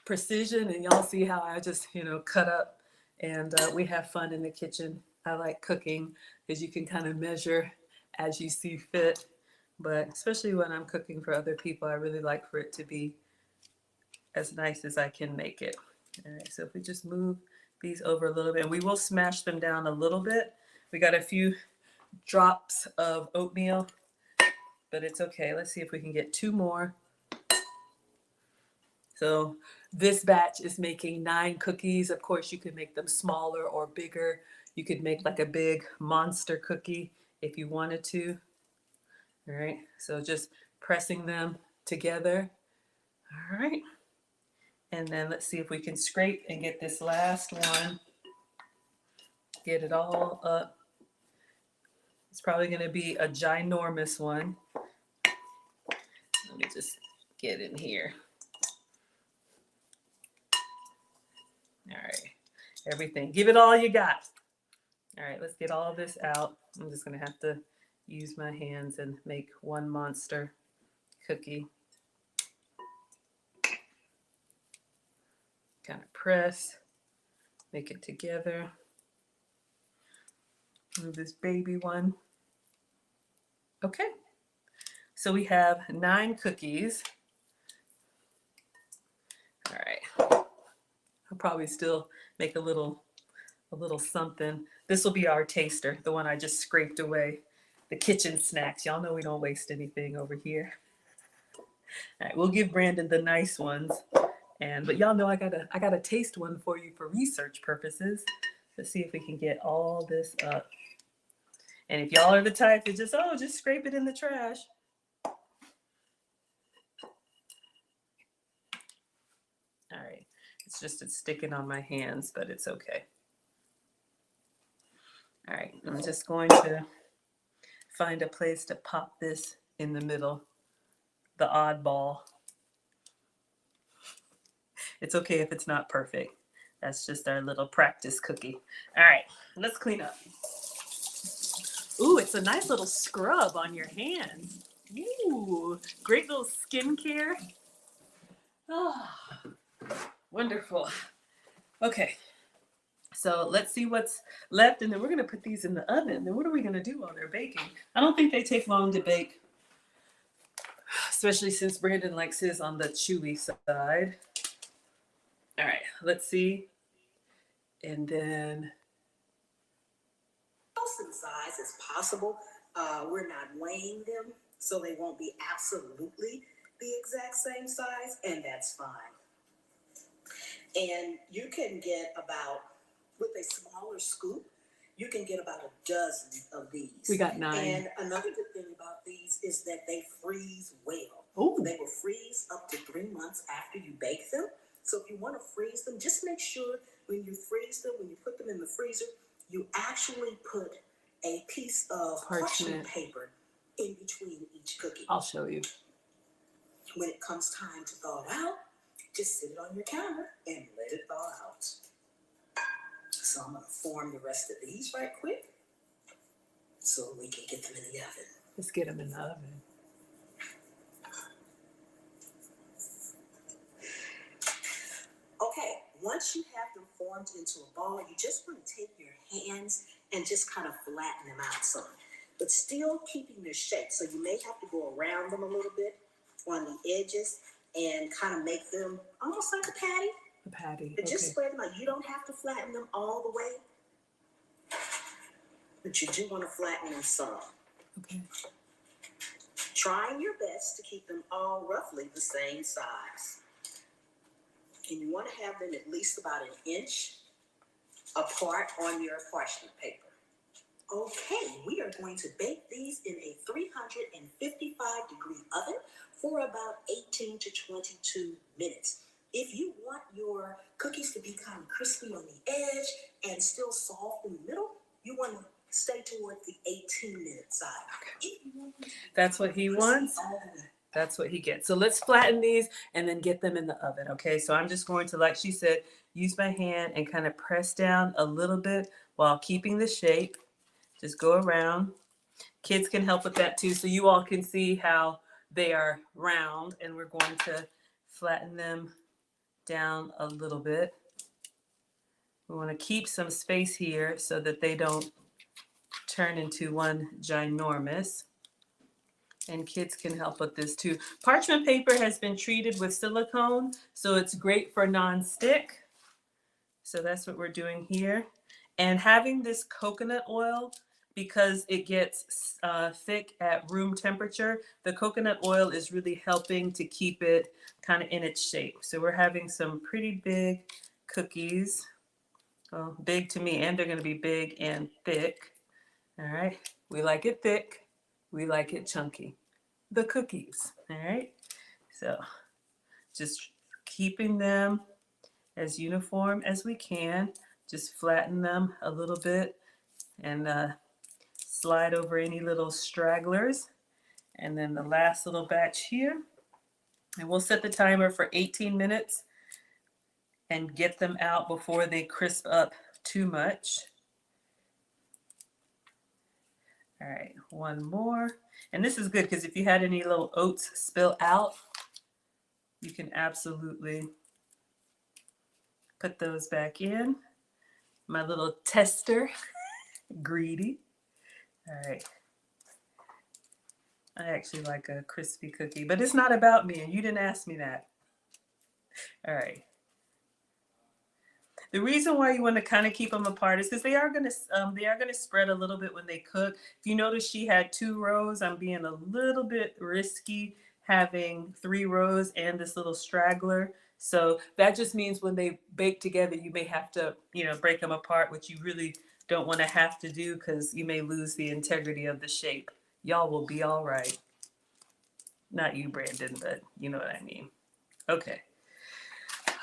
precision, and y'all see how I just, cut up, and we have fun in the kitchen. I like cooking because you can kind of measure as you see fit. But especially when I'm cooking for other people, I really like for it to be as nice as I can make it. All right, so if we just move these over a little bit, and we will smash them down a little bit. We got a few drops of oatmeal, but it's okay. Let's see if we can get 2 more. So this batch is making 9 cookies. Of course, you could make them smaller or bigger. You could make like a big monster cookie if you wanted to. All right, so just pressing them together. All right, and then let's see if we can scrape and get this last one. Get it all up. It's probably going to be a ginormous one. Let me just get in here. All right, everything. Give it all you got. All right, let's get all this out. I'm just going to have to use my hands and make one monster cookie. Kind of press, make it together. Move this baby one. Okay, so we have 9 cookies. All right, I'll probably still make a little something. This will be our taster, the one I just scraped away. The kitchen snacks. Y'all know we don't waste anything over here. All right, we'll give Brandon the nice ones. But y'all know I gotta taste one for you for research purposes. Let's see if we can get all this up. And if y'all are the type that just scrape it in the trash. All right, it's sticking on my hands, but it's okay. All right, I'm just going to find a place to pop this in the middle, the oddball. It's okay if it's not perfect. That's just our little practice cookie. All right, let's clean up. Ooh, it's a nice little scrub on your hands. Ooh, great little skincare. Oh, wonderful. Okay, so let's see what's left, and then we're gonna put these in the oven. Then what are we gonna do while they're baking? I don't think they take long to bake, especially since Brandon likes his on the chewy side. All right, let's see. And then, Close in size as possible. We're not weighing them, so they won't be absolutely the exact same size, and that's fine. And you can get about, with a smaller scoop, you can get about a dozen of these. we got 9. And another good thing about these is that they freeze well. Ooh. They will freeze up to 3 months after you bake them. So if you want to freeze them, just make sure when you freeze them, when you put them in the freezer, you actually put a piece of parchment paper in between each cookie. I'll show you. When it comes time to thaw it out, just sit it on your counter and let it thaw out. So I'm going to form the rest of these right quick so we can get them in the oven. Let's get them in the oven. Okay, once you have them formed into a ball, you just want to take your hands and just kind of flatten them out some, but still keeping their shape. So you may have to go around them a little bit on the edges and kind of make them almost like a patty. A patty. But Okay. just spread them out. You don't have to flatten them all the way, but you do want to flatten them some. Okay. Trying your best to keep them all roughly the same size. And you want to have them at least about 1 inch apart on your parchment paper. Okay, we are going to bake these in a 355-degree oven for about 18 to 22 minutes. If you want your cookies to be kind of crispy on the edge and still soft in the middle, you want to stay toward the 18-minute side. Okay. That's what he wants. That's what he gets. So let's flatten these and then get them in the oven, okay? So I'm just going to, like she said, use my hand and kind of press down a little bit while keeping the shape. Just go around. Kids can help with that too, so you all can see how they are round, and we're going to flatten them down a little bit. We want to keep some space here so that they don't turn into one ginormous. And kids can help with this too. Parchment paper has been treated with silicone, so it's great for non-stick. So that's what we're doing here. And having this coconut oil, because it gets thick at room temperature, the coconut oil is really helping to keep it kind of in its shape. So we're having some pretty big cookies. Well, big to me, and they're going to be big and thick. All right. We like it thick. We like it chunky. The cookies. All right. So just keeping them as uniform as we can. Just flatten them a little bit and slide over any little stragglers. And then the last little batch here. And we'll set the timer for 18 minutes and get them out before they crisp up too much. All right, one more. And this is good because if you had any little oats spill out, you can absolutely put those back in. My little tester, greedy. All right. I actually like a crispy cookie, but it's not about me, and you didn't ask me that. All right. The reason why you want to kind of keep them apart is because they are gonna spread a little bit when they cook. If you notice, she had 2 rows. I'm being a little bit risky having 3 rows and this little straggler. So that just means when they bake together, you may have to, break them apart, which you really don't want to have to do because you may lose the integrity of the shape. Y'all will be all right. Not you, Brandon, but you know what I mean. Okay.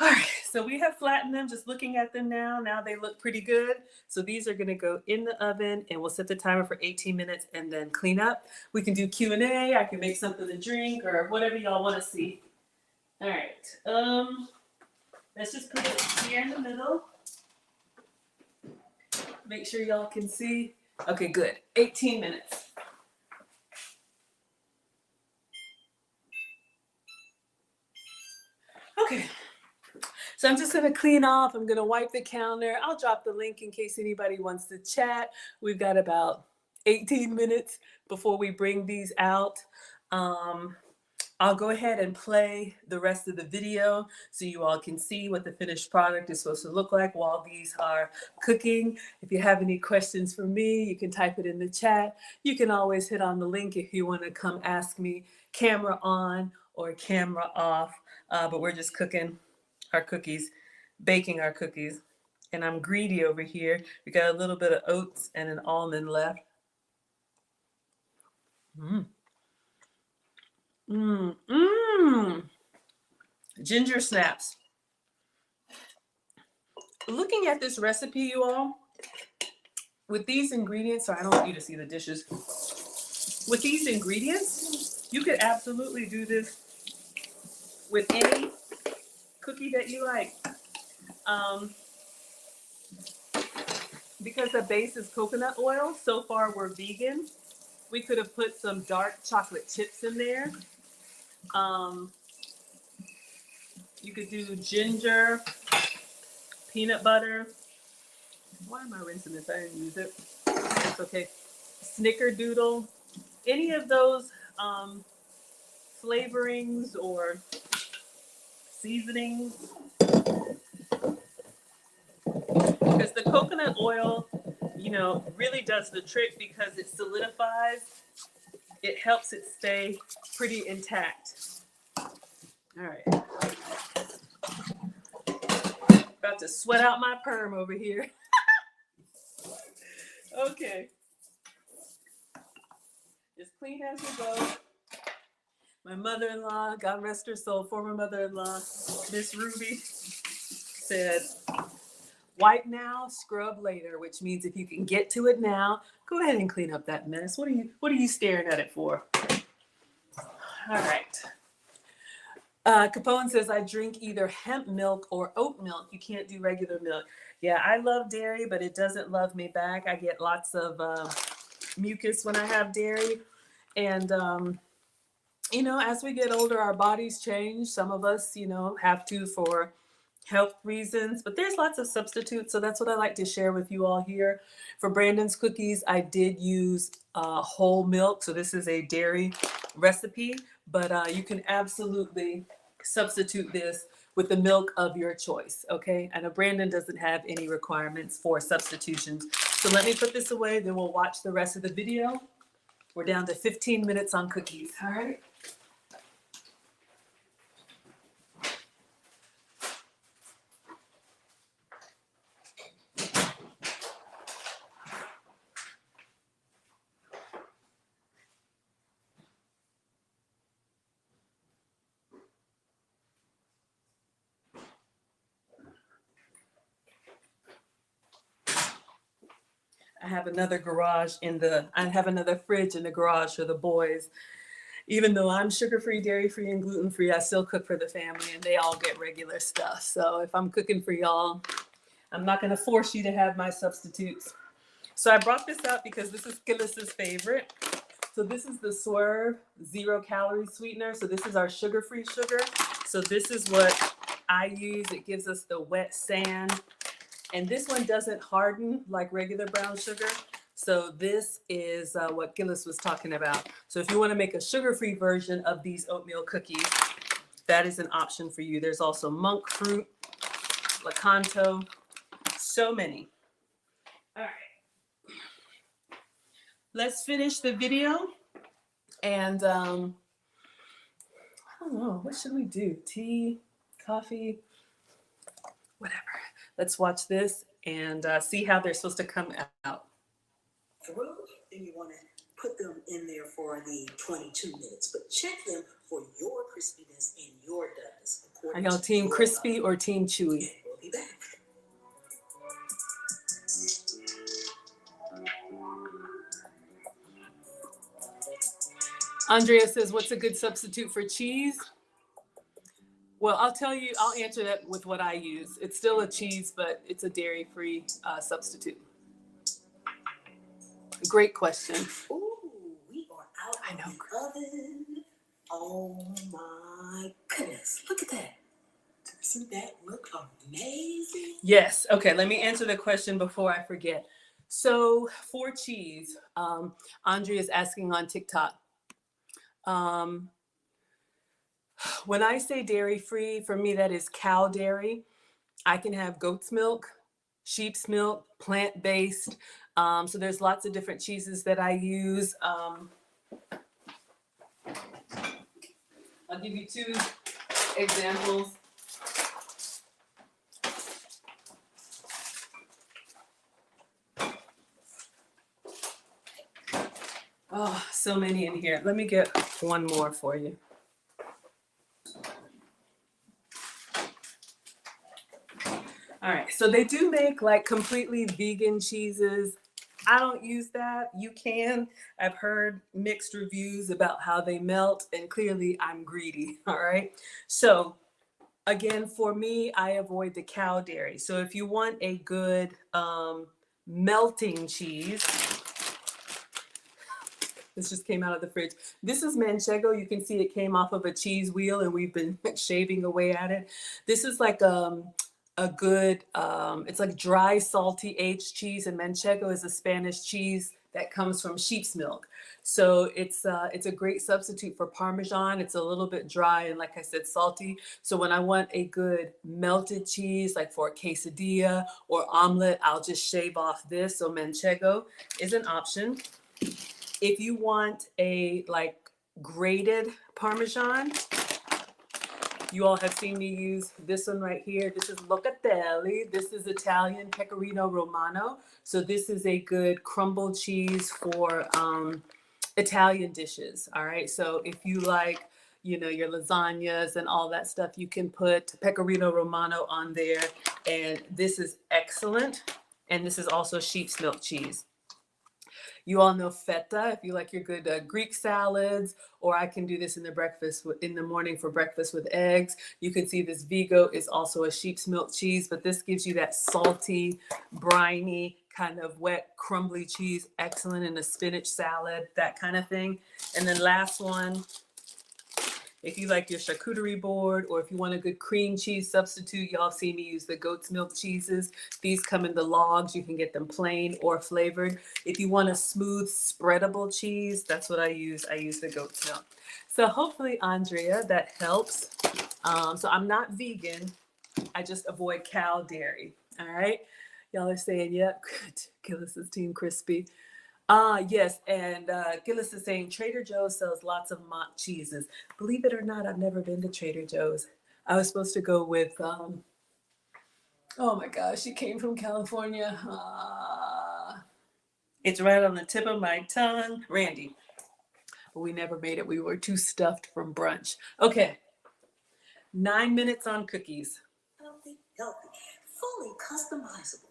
All right, so we have flattened them, just looking at them now. Now they look pretty good. So these are gonna go in the oven and we'll set the timer for 18 minutes and then clean up. We can do Q&A, I can make something to drink or whatever y'all wanna see. All right, let's just put it here in the middle. Make sure y'all can see Okay, good. 18 minutes. Okay. So I'm just gonna clean off. I'm gonna wipe the counter. I'll drop the link in case anybody wants to chat. We've got about 18 minutes before we bring these out. Um, I'll go ahead and play the rest of the video so you all can see what the finished product is supposed to look like while these are cooking. If you have any questions for me, you can type it in the chat. You can always hit on the link if you want to come ask me, camera on or camera off. But we're just cooking our cookies, baking our cookies. And I'm greedy over here. We got a little bit of oats and an almond left. Mmm. Mmm. Mmm. Ginger snaps. Looking at this recipe, you all, with these ingredients, so I don't want you to see the dishes. With these ingredients, you could absolutely do this with any cookie that you like. Because the base is coconut oil, so far we're vegan. We could have put some dark chocolate chips in there. You could do ginger, peanut butter. Why am I rinsing this? I didn't use it. It's okay. Snickerdoodle. Any of those flavorings or seasonings. Because the coconut oil, you know, really does the trick because it solidifies. It helps it stay pretty intact. All right. About to sweat out my perm over here. Okay. Just clean as you go. My mother-in-law, God rest her soul, former mother-in-law, Miss Ruby, said, wipe now, scrub later, which means if you can get to it now, go ahead and clean up that mess. What are you staring at it for? All right. Capone says, I drink either hemp milk or oat milk. You can't do regular milk. Yeah, I love dairy, but it doesn't love me back. I get lots of mucus when I have dairy. And, you know, as we get older, our bodies change. Some of us, you know, have to for health reasons, but there's lots of substitutes. So that's what I like to share with you all here. For Brandon's cookies, I did use whole milk. So this is a dairy recipe, but you can absolutely substitute this with the milk of your choice. Okay. I know Brandon doesn't have any requirements for substitutions. So let me put this away. Then we'll watch the rest of the video. We're down to 15 minutes on cookies. All right. I have another fridge in the garage for the boys. Even though I'm sugar-free, dairy-free, and gluten-free, I still cook for the family and they all get regular stuff. So if I'm cooking for y'all, I'm not gonna force you to have my substitutes. So I brought this up because this is Gillis's favorite. So this is the Swerve 0-calorie sweetener. So this is our sugar-free sugar. So this is what I use. It gives us the wet sand. And this one doesn't harden like regular brown sugar. So this is what Gillis was talking about. So if you want to make a sugar-free version of these oatmeal cookies, that is an option for you. There's also monk fruit, lakanto, so many. All right. Let's finish the video. And I don't know, what should we do? Tea, coffee, whatever. Let's watch this and see how they're supposed to come out. Through, then you want to put them in there for the 22 minutes, but check them for your crispiness and your doneness. Are y'all team crispy or team chewy? Yeah, we'll be back. Andrea says, what's a good substitute for cheese? Well, I'll answer that with what I use. It's still a cheese, but it's a dairy-free substitute. Great question. Ooh, we are out I of know. the oven. Oh my goodness. Look at that. Doesn't that look amazing? Yes. Okay, let me answer the question before I forget. So for cheese, Andrea is asking on TikTok. When I say dairy free, for me that is cow dairy. I can have goat's milk, sheep's milk, plant based. So there's lots of different cheeses that I use. I'll give you two examples. Oh, so many in here. Let me get one more for you. All right, so they do make like completely vegan cheeses. I don't use that. You can. I've heard mixed reviews about how they melt, and clearly I'm greedy. All right. So, again, for me, I avoid the cow dairy. So, if you want a good melting cheese, this just came out of the fridge. This is manchego. You can see it came off of a cheese wheel, and we've been shaving away at it. This is like a good, it's like dry, salty aged cheese, and manchego is a Spanish cheese that comes from sheep's milk. So it's a great substitute for Parmesan. It's a little bit dry and, like I said, salty. So when I want a good melted cheese, like for a quesadilla or omelet, I'll just shave off this. So manchego is an option. If you want a like grated Parmesan, you all have seen me use this one right here. This is Locatelli. This is Italian Pecorino Romano. So this is a good crumbled cheese for Italian dishes. All right. So if you like, your lasagnas and all that stuff, you can put Pecorino Romano on there. And this is excellent. And this is also sheep's milk cheese. You all know feta if you like your good Greek salads, or I can do this in the morning for breakfast with eggs. You can see this Vigo is also a sheep's milk cheese, but this gives you that salty, briny, kind of wet, crumbly cheese, excellent in a spinach salad, that kind of thing. And then last one, if you like your charcuterie board, or if you want a good cream cheese substitute, y'all see me use the goat's milk cheeses. These come in the logs. You can get them plain or flavored. If you want a smooth, spreadable cheese, that's what I use. I use the goat's milk. So hopefully, Andrea, that helps. So I'm not vegan. I just avoid cow dairy. All right. Y'all are saying, yep, good. Gillis is Team Crispy. Yes, and Gillis is saying Trader Joe's sells lots of mock cheeses. Believe it or not, I've never been to Trader Joe's. I was supposed to go with, oh my gosh, she came from California. It's right on the tip of my tongue. Randy. But we never made it. We were too stuffed from brunch. Okay, 9 minutes on cookies. Healthy, fully customizable.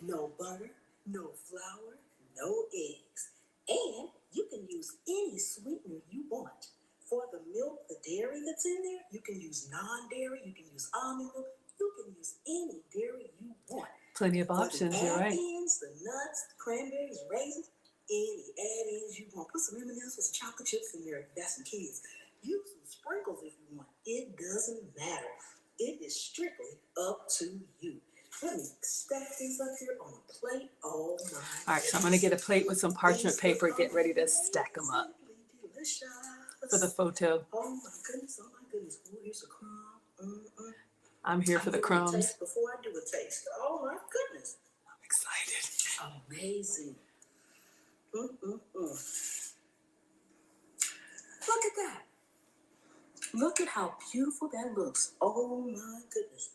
No butter, no flour, no eggs. And you can use any sweetener you want. For the milk, the dairy that's in there, you can use non-dairy, you can use almond milk, you can use any dairy you want. Plenty of options, you're right. The add-ins, the nuts, the cranberries, raisins, any add-ins you want. Put some M&Ms with some chocolate chips in there if that's some kids. Use some sprinkles if you want. It doesn't matter. It is strictly up to you. Let me stack these up here on a plate. Oh my. All right, so I'm going to get a plate with some parchment paper, get ready to stack them up for the photo. Oh my goodness, oh my goodness. Oh, here's a crumb. I'm here for the crumbs. Before I do a taste. Oh my goodness. I'm excited. Amazing. Look at that. Look at how beautiful that looks. Oh my goodness.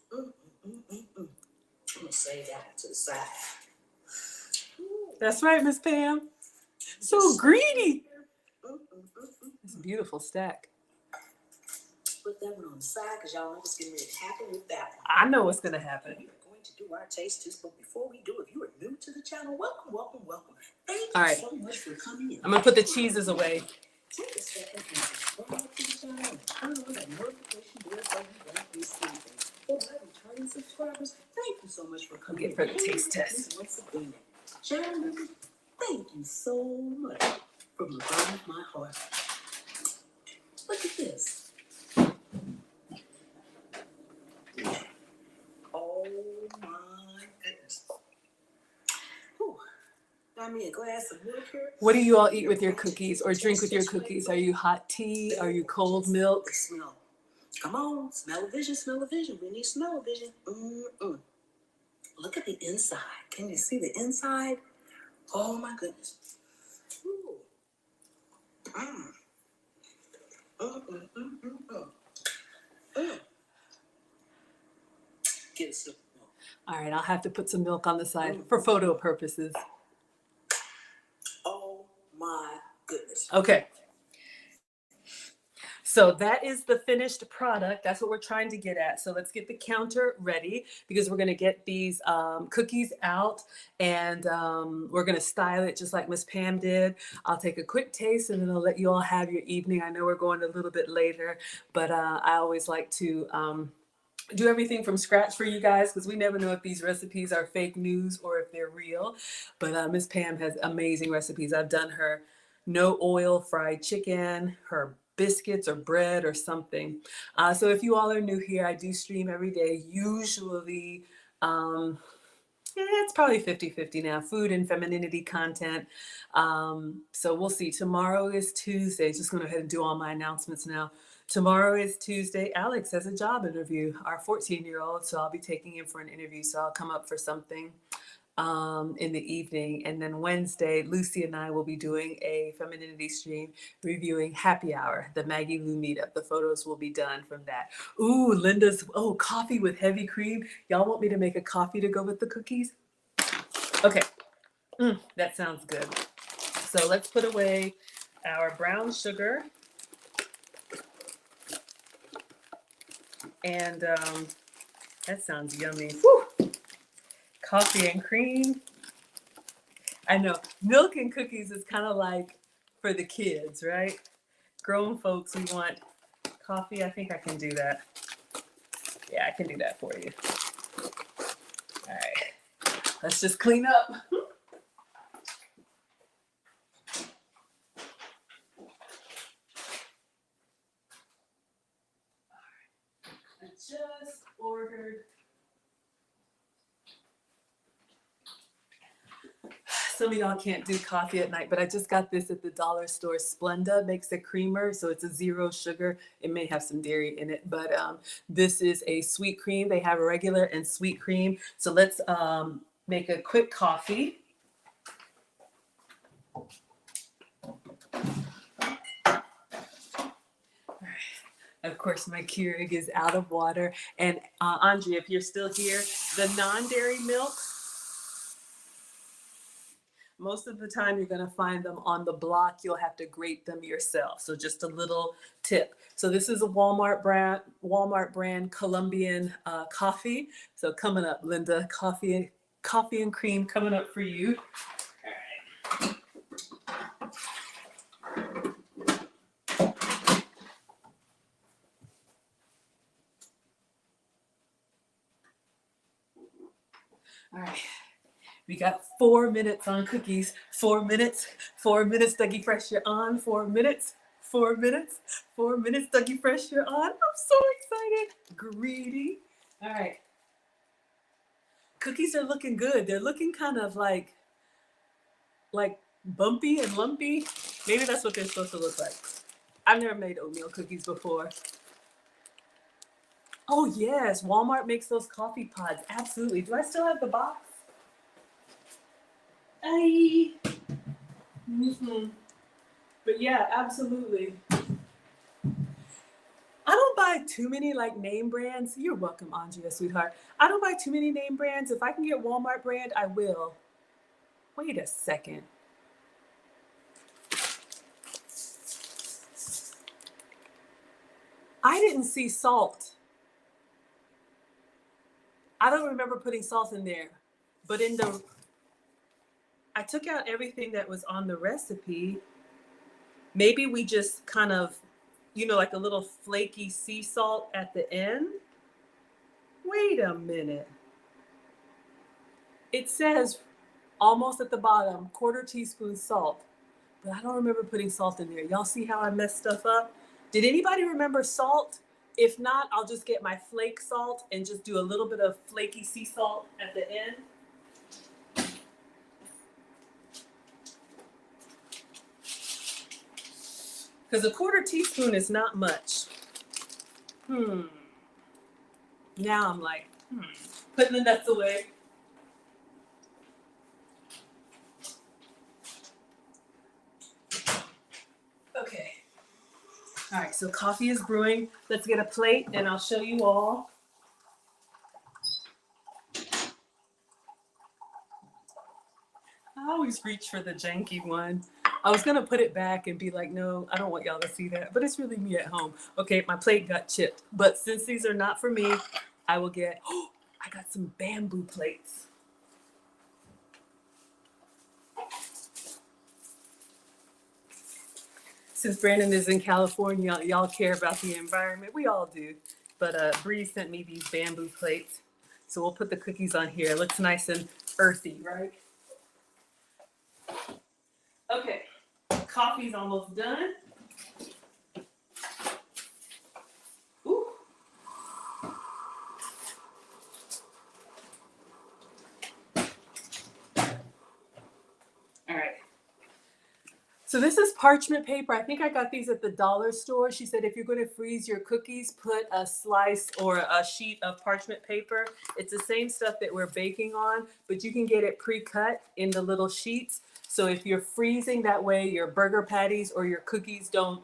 I'm going to save that one to the side. That's right, Miss Pam. So greedy. It's a beautiful stack. Put that one on the side because y'all know what's getting ready to happen with that one. I know what's going to happen. We are going to do our taste test, but before we do, if you are new to the channel, welcome, welcome, welcome. Thank you so much for coming in. I'm going to put the cheeses away. Take a second and subscribe to the channel and turn on that notification bell so you don't miss anything. For my returning subscribers, thank you so much for coming in. For the taste test. Once again, channel members, thank you so find me a glass of milk here. What do you all eat with your cookies or drink with your cookies? Are you hot tea? Are you cold milk? Smell. Come on, smell-o-vision, smell-o-vision. We need smell-o-vision. Mm-mm. Look at the inside. Can you see the inside? Oh my goodness. Ooh. Mm. Mm. Get a sip of milk. All right, I'll have to put some milk on the side for photo purposes. Oh my goodness. Okay. So that is the finished product. That's what we're trying to get at. So let's get the counter ready because we're going to get these cookies out and we're going to style it just like Miss Pam did. I'll take a quick taste and then I'll let you all have your evening. I know we're going a little bit later, but I always like to do everything from scratch for you guys because we never know if these recipes are fake news or if they're real. But Miss Pam has amazing recipes. I've done her no oil fried chicken, her biscuits or bread or something. So if you all are new here, I do stream every day, usually it's probably 50-50 now, food and femininity content. So we'll see. Tomorrow is Tuesday. Just going to go ahead and do all my announcements now. Tomorrow is Tuesday. Alex has a job interview, our 14-year-old. So I'll be taking him for an interview. So I'll come up for something in the evening. And then Wednesday, Lucy and I will be doing a femininity stream reviewing Happy Hour, the Maggie Lou meetup. The photos will be done from that. Ooh, Linda's, coffee with heavy cream. Y'all want me to make a coffee to go with the cookies? Okay, that sounds good. So let's put away our brown sugar. And that sounds yummy. Whew. Coffee and cream. I know, milk and cookies is kind of like for the kids, right? Grown folks, we want coffee. I think I can do that. Yeah, I can do that for you. All right, let's just clean up. I just ordered. Some of y'all can't do coffee at night, but I just got this at the dollar store. Splenda makes a creamer, so it's a zero sugar. It may have some dairy in it, but this is a sweet cream. They have a regular and sweet cream. So let's make a quick coffee. Of course, my Keurig is out of water. And Andrea, if you're still here, the non-dairy milk, most of the time you're going to find them on the block. You'll have to grate them yourself. So just a little tip. So this is a Walmart brand Colombian coffee. So coming up, Linda, coffee and cream coming up for you. All right. We got 4 minutes on cookies. 4 minutes. 4 minutes, Dougie Fresh, you're on. 4 minutes. 4 minutes. 4 minutes, Dougie Fresh, you're on. I'm so excited. Greedy. All right. Cookies are looking good. They're looking kind of like bumpy and lumpy. Maybe that's what they're supposed to look like. I've never made oatmeal cookies before. Oh yes, Walmart makes those coffee pods. Absolutely. Do I still have the box? Hey. But yeah, absolutely. I don't buy too many like name brands. You're welcome, Andrea, sweetheart. I don't buy too many name brands. If I can get Walmart brand, I will. Wait a second. I didn't see salt. I don't remember putting salt in there. But I took out everything that was on the recipe. Maybe we just kind of, like a little flaky sea salt at the end. Wait a minute. It says almost at the bottom, 1/4 teaspoon salt. But I don't remember putting salt in there. Y'all see how I messed stuff up? Did anybody remember salt? If not, I'll just get my flake salt and just do a little bit of flaky sea salt at the end. Because a quarter teaspoon is not much. Now I'm like, putting the nuts away. Okay. All right, so coffee is brewing. Let's get a plate and I'll show you all. I always reach for the janky one. I was gonna put it back and be like, no, I don't want y'all to see that, but it's really me at home. Okay, my plate got chipped, but since these are not for me, I will get, I got some bamboo plates. Since Brandon is in California, y'all care about the environment. We all do. But Bree sent me these bamboo plates. So we'll put the cookies on here. It looks nice and earthy, right? Okay, coffee's almost done. Ooh. All right. So this is parchment paper. I think I got these at the dollar store. She said if you're going to freeze your cookies, put a slice or a sheet of parchment paper. It's the same stuff that we're baking on, but you can get it pre-cut in the little sheets. So if you're freezing that way, your burger patties or your cookies don't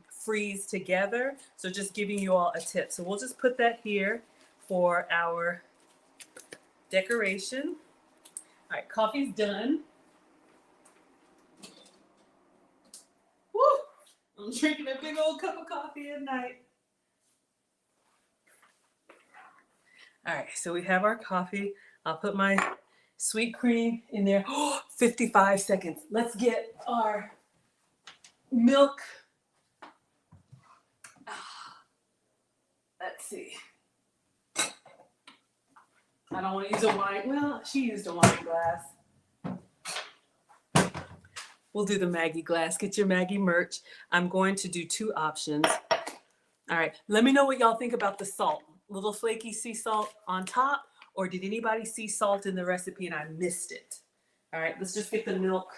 freeze together. So just giving you all a tip. So we'll just put that here for our decoration. All right, coffee's done. Woo! I'm drinking a big old cup of coffee at night. All right, so we have our coffee. I'll put my sweet cream in there. 55 seconds. Let's get our milk. Let's see. I don't want to use a wine. Well, she used a wine glass. We'll do the Maggie glass. Get your Maggie merch. I'm going to do 2 options. All right, let me know what y'all think about the salt. Little flaky sea salt on top, or did anybody see salt in the recipe and I missed it? All right, let's just get the milk.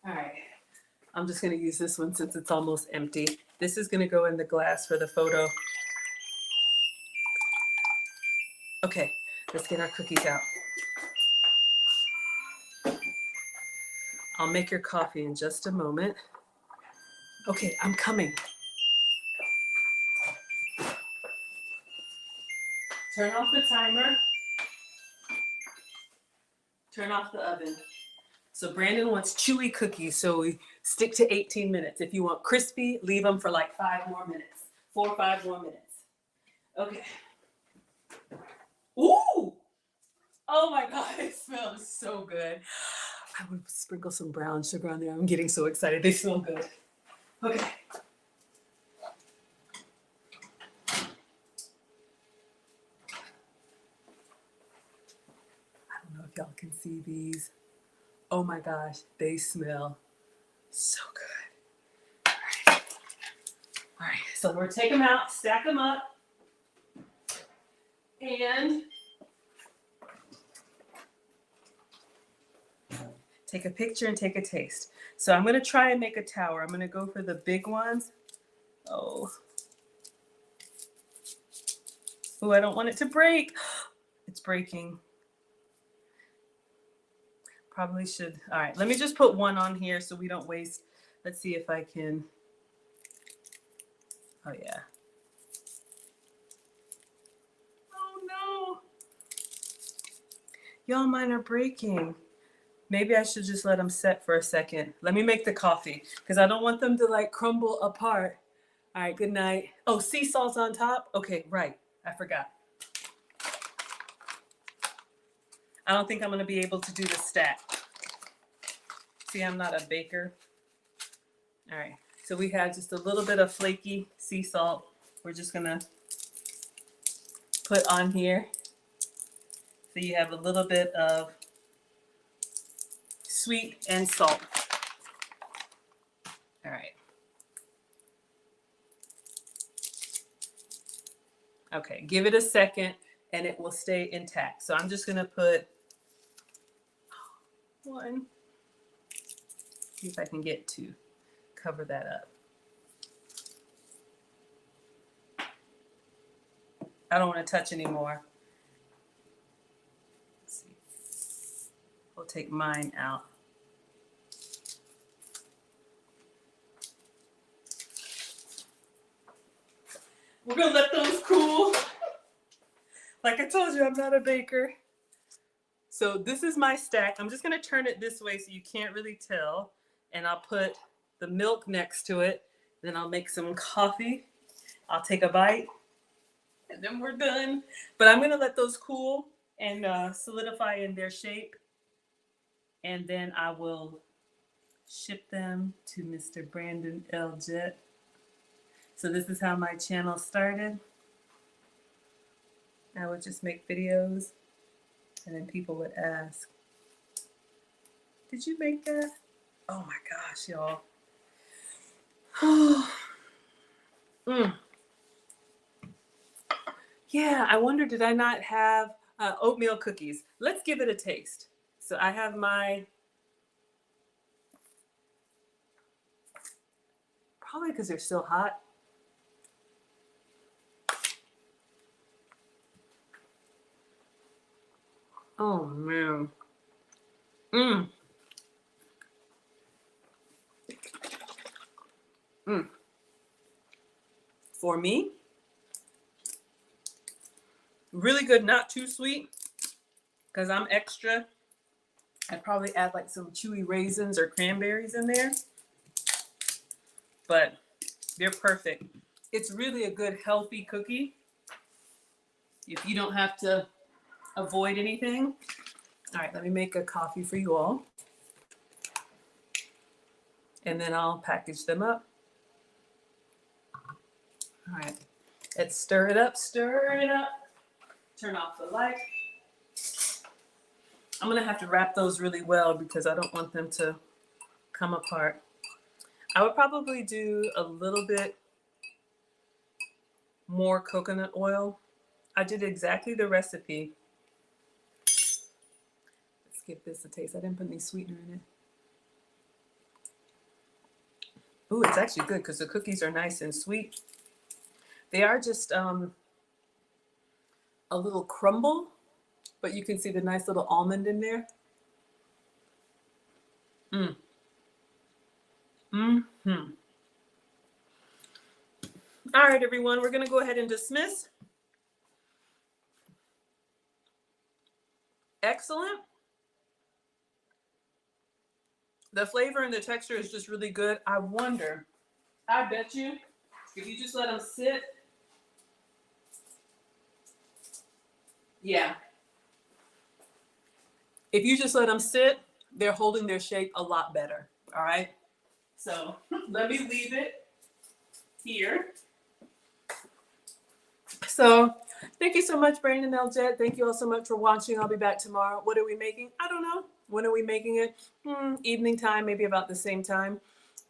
All right, I'm just gonna use this one since it's almost empty. This is gonna go in the glass for the photo. Okay, let's get our cookies out. I'll make your coffee in just a moment. Okay, I'm coming. Turn off the timer. Turn off the oven. So Brandon wants chewy cookies, so we stick to 18 minutes. If you want crispy, leave them for like 5 more minutes. 4 or 5 more minutes. Okay. Ooh! Oh my God, it smells so good. I would sprinkle some brown sugar on there. I'm getting so excited. They smell good. Okay. I don't know if y'all can see these. Oh my gosh, they smell so good. All right, so we're gonna take them out, stack them up, and take a picture and take a taste. So I'm gonna try and make a tower. I'm gonna go for the big ones. Oh, I don't want it to break. It's breaking. Probably should. All right, let me just put one on here so we don't waste. Let's see if I can. Oh yeah. Oh no. Y'all, mine are breaking. Maybe I should just let them set for a second. Let me make the coffee because I don't want them to like crumble apart. All right, good night. Oh, sea salt on top? Okay, right. I forgot. I don't think I'm going to be able to do the stack. See, I'm not a baker. All right, so we have just a little bit of flaky sea salt. We're just going to put on here. So you have a little bit of sweet and salt. All right. Okay, give it a second and it will stay intact. So I'm just gonna put one, see if I can get two, cover that up. I don't want to touch anymore. Let's see. We'll take mine out. We're gonna let those cool. Like I told you, I'm not a baker. So this is my stack. I'm just gonna turn it this way so you can't really tell. And I'll put the milk next to it. Then I'll make some coffee. I'll take a bite. And then we're done. But I'm gonna let those cool and solidify in their shape. And then I will ship them to Mr. Brandon L. Jett. So this is how my channel started. I would just make videos and then people would ask, did you make that? Oh my gosh, y'all. Yeah, I wonder, did I not have oatmeal cookies? Let's give it a taste. So I have my, probably because they're still hot. Oh man. Mm. Mm. For me, really good, not too sweet, because I'm extra. I'd probably add like some chewy raisins or cranberries in there, but they're perfect. It's really a good healthy cookie if you don't have to avoid anything. All right, let me make a coffee for you all. And then I'll package them up. All right, let's stir it up, stir it up. Turn off the light. I'm gonna have to wrap those really well because I don't want them to come apart. I would probably do a little bit more coconut oil. I did exactly the recipe. Let's give this a taste. I didn't put any sweetener in it. Ooh, it's actually good because the cookies are nice and sweet. They are just a little crumble, but you can see the nice little almond in there. Mm-hmm. All right, everyone, we're gonna go ahead and dismiss. Excellent. The flavor and the texture is just really good. I wonder, I bet you, if you just let them sit, yeah. If you just let them sit, they're holding their shape a lot better, all right? So let me leave it here. So thank you so much, Brandon L. Jett. Thank you all so much for watching. I'll be back tomorrow. What are we making? I don't know. When are we making it? Evening time, maybe about the same time.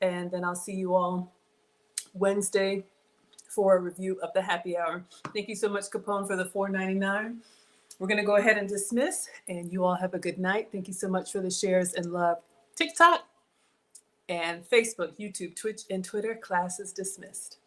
And then I'll see you all Wednesday for a review of the happy hour. Thank you so much, Capone, for the $4.99. We're going to go ahead and dismiss, and you all have a good night. Thank you so much for the shares and love. TikTok and Facebook, YouTube, Twitch, and Twitter. Class is dismissed.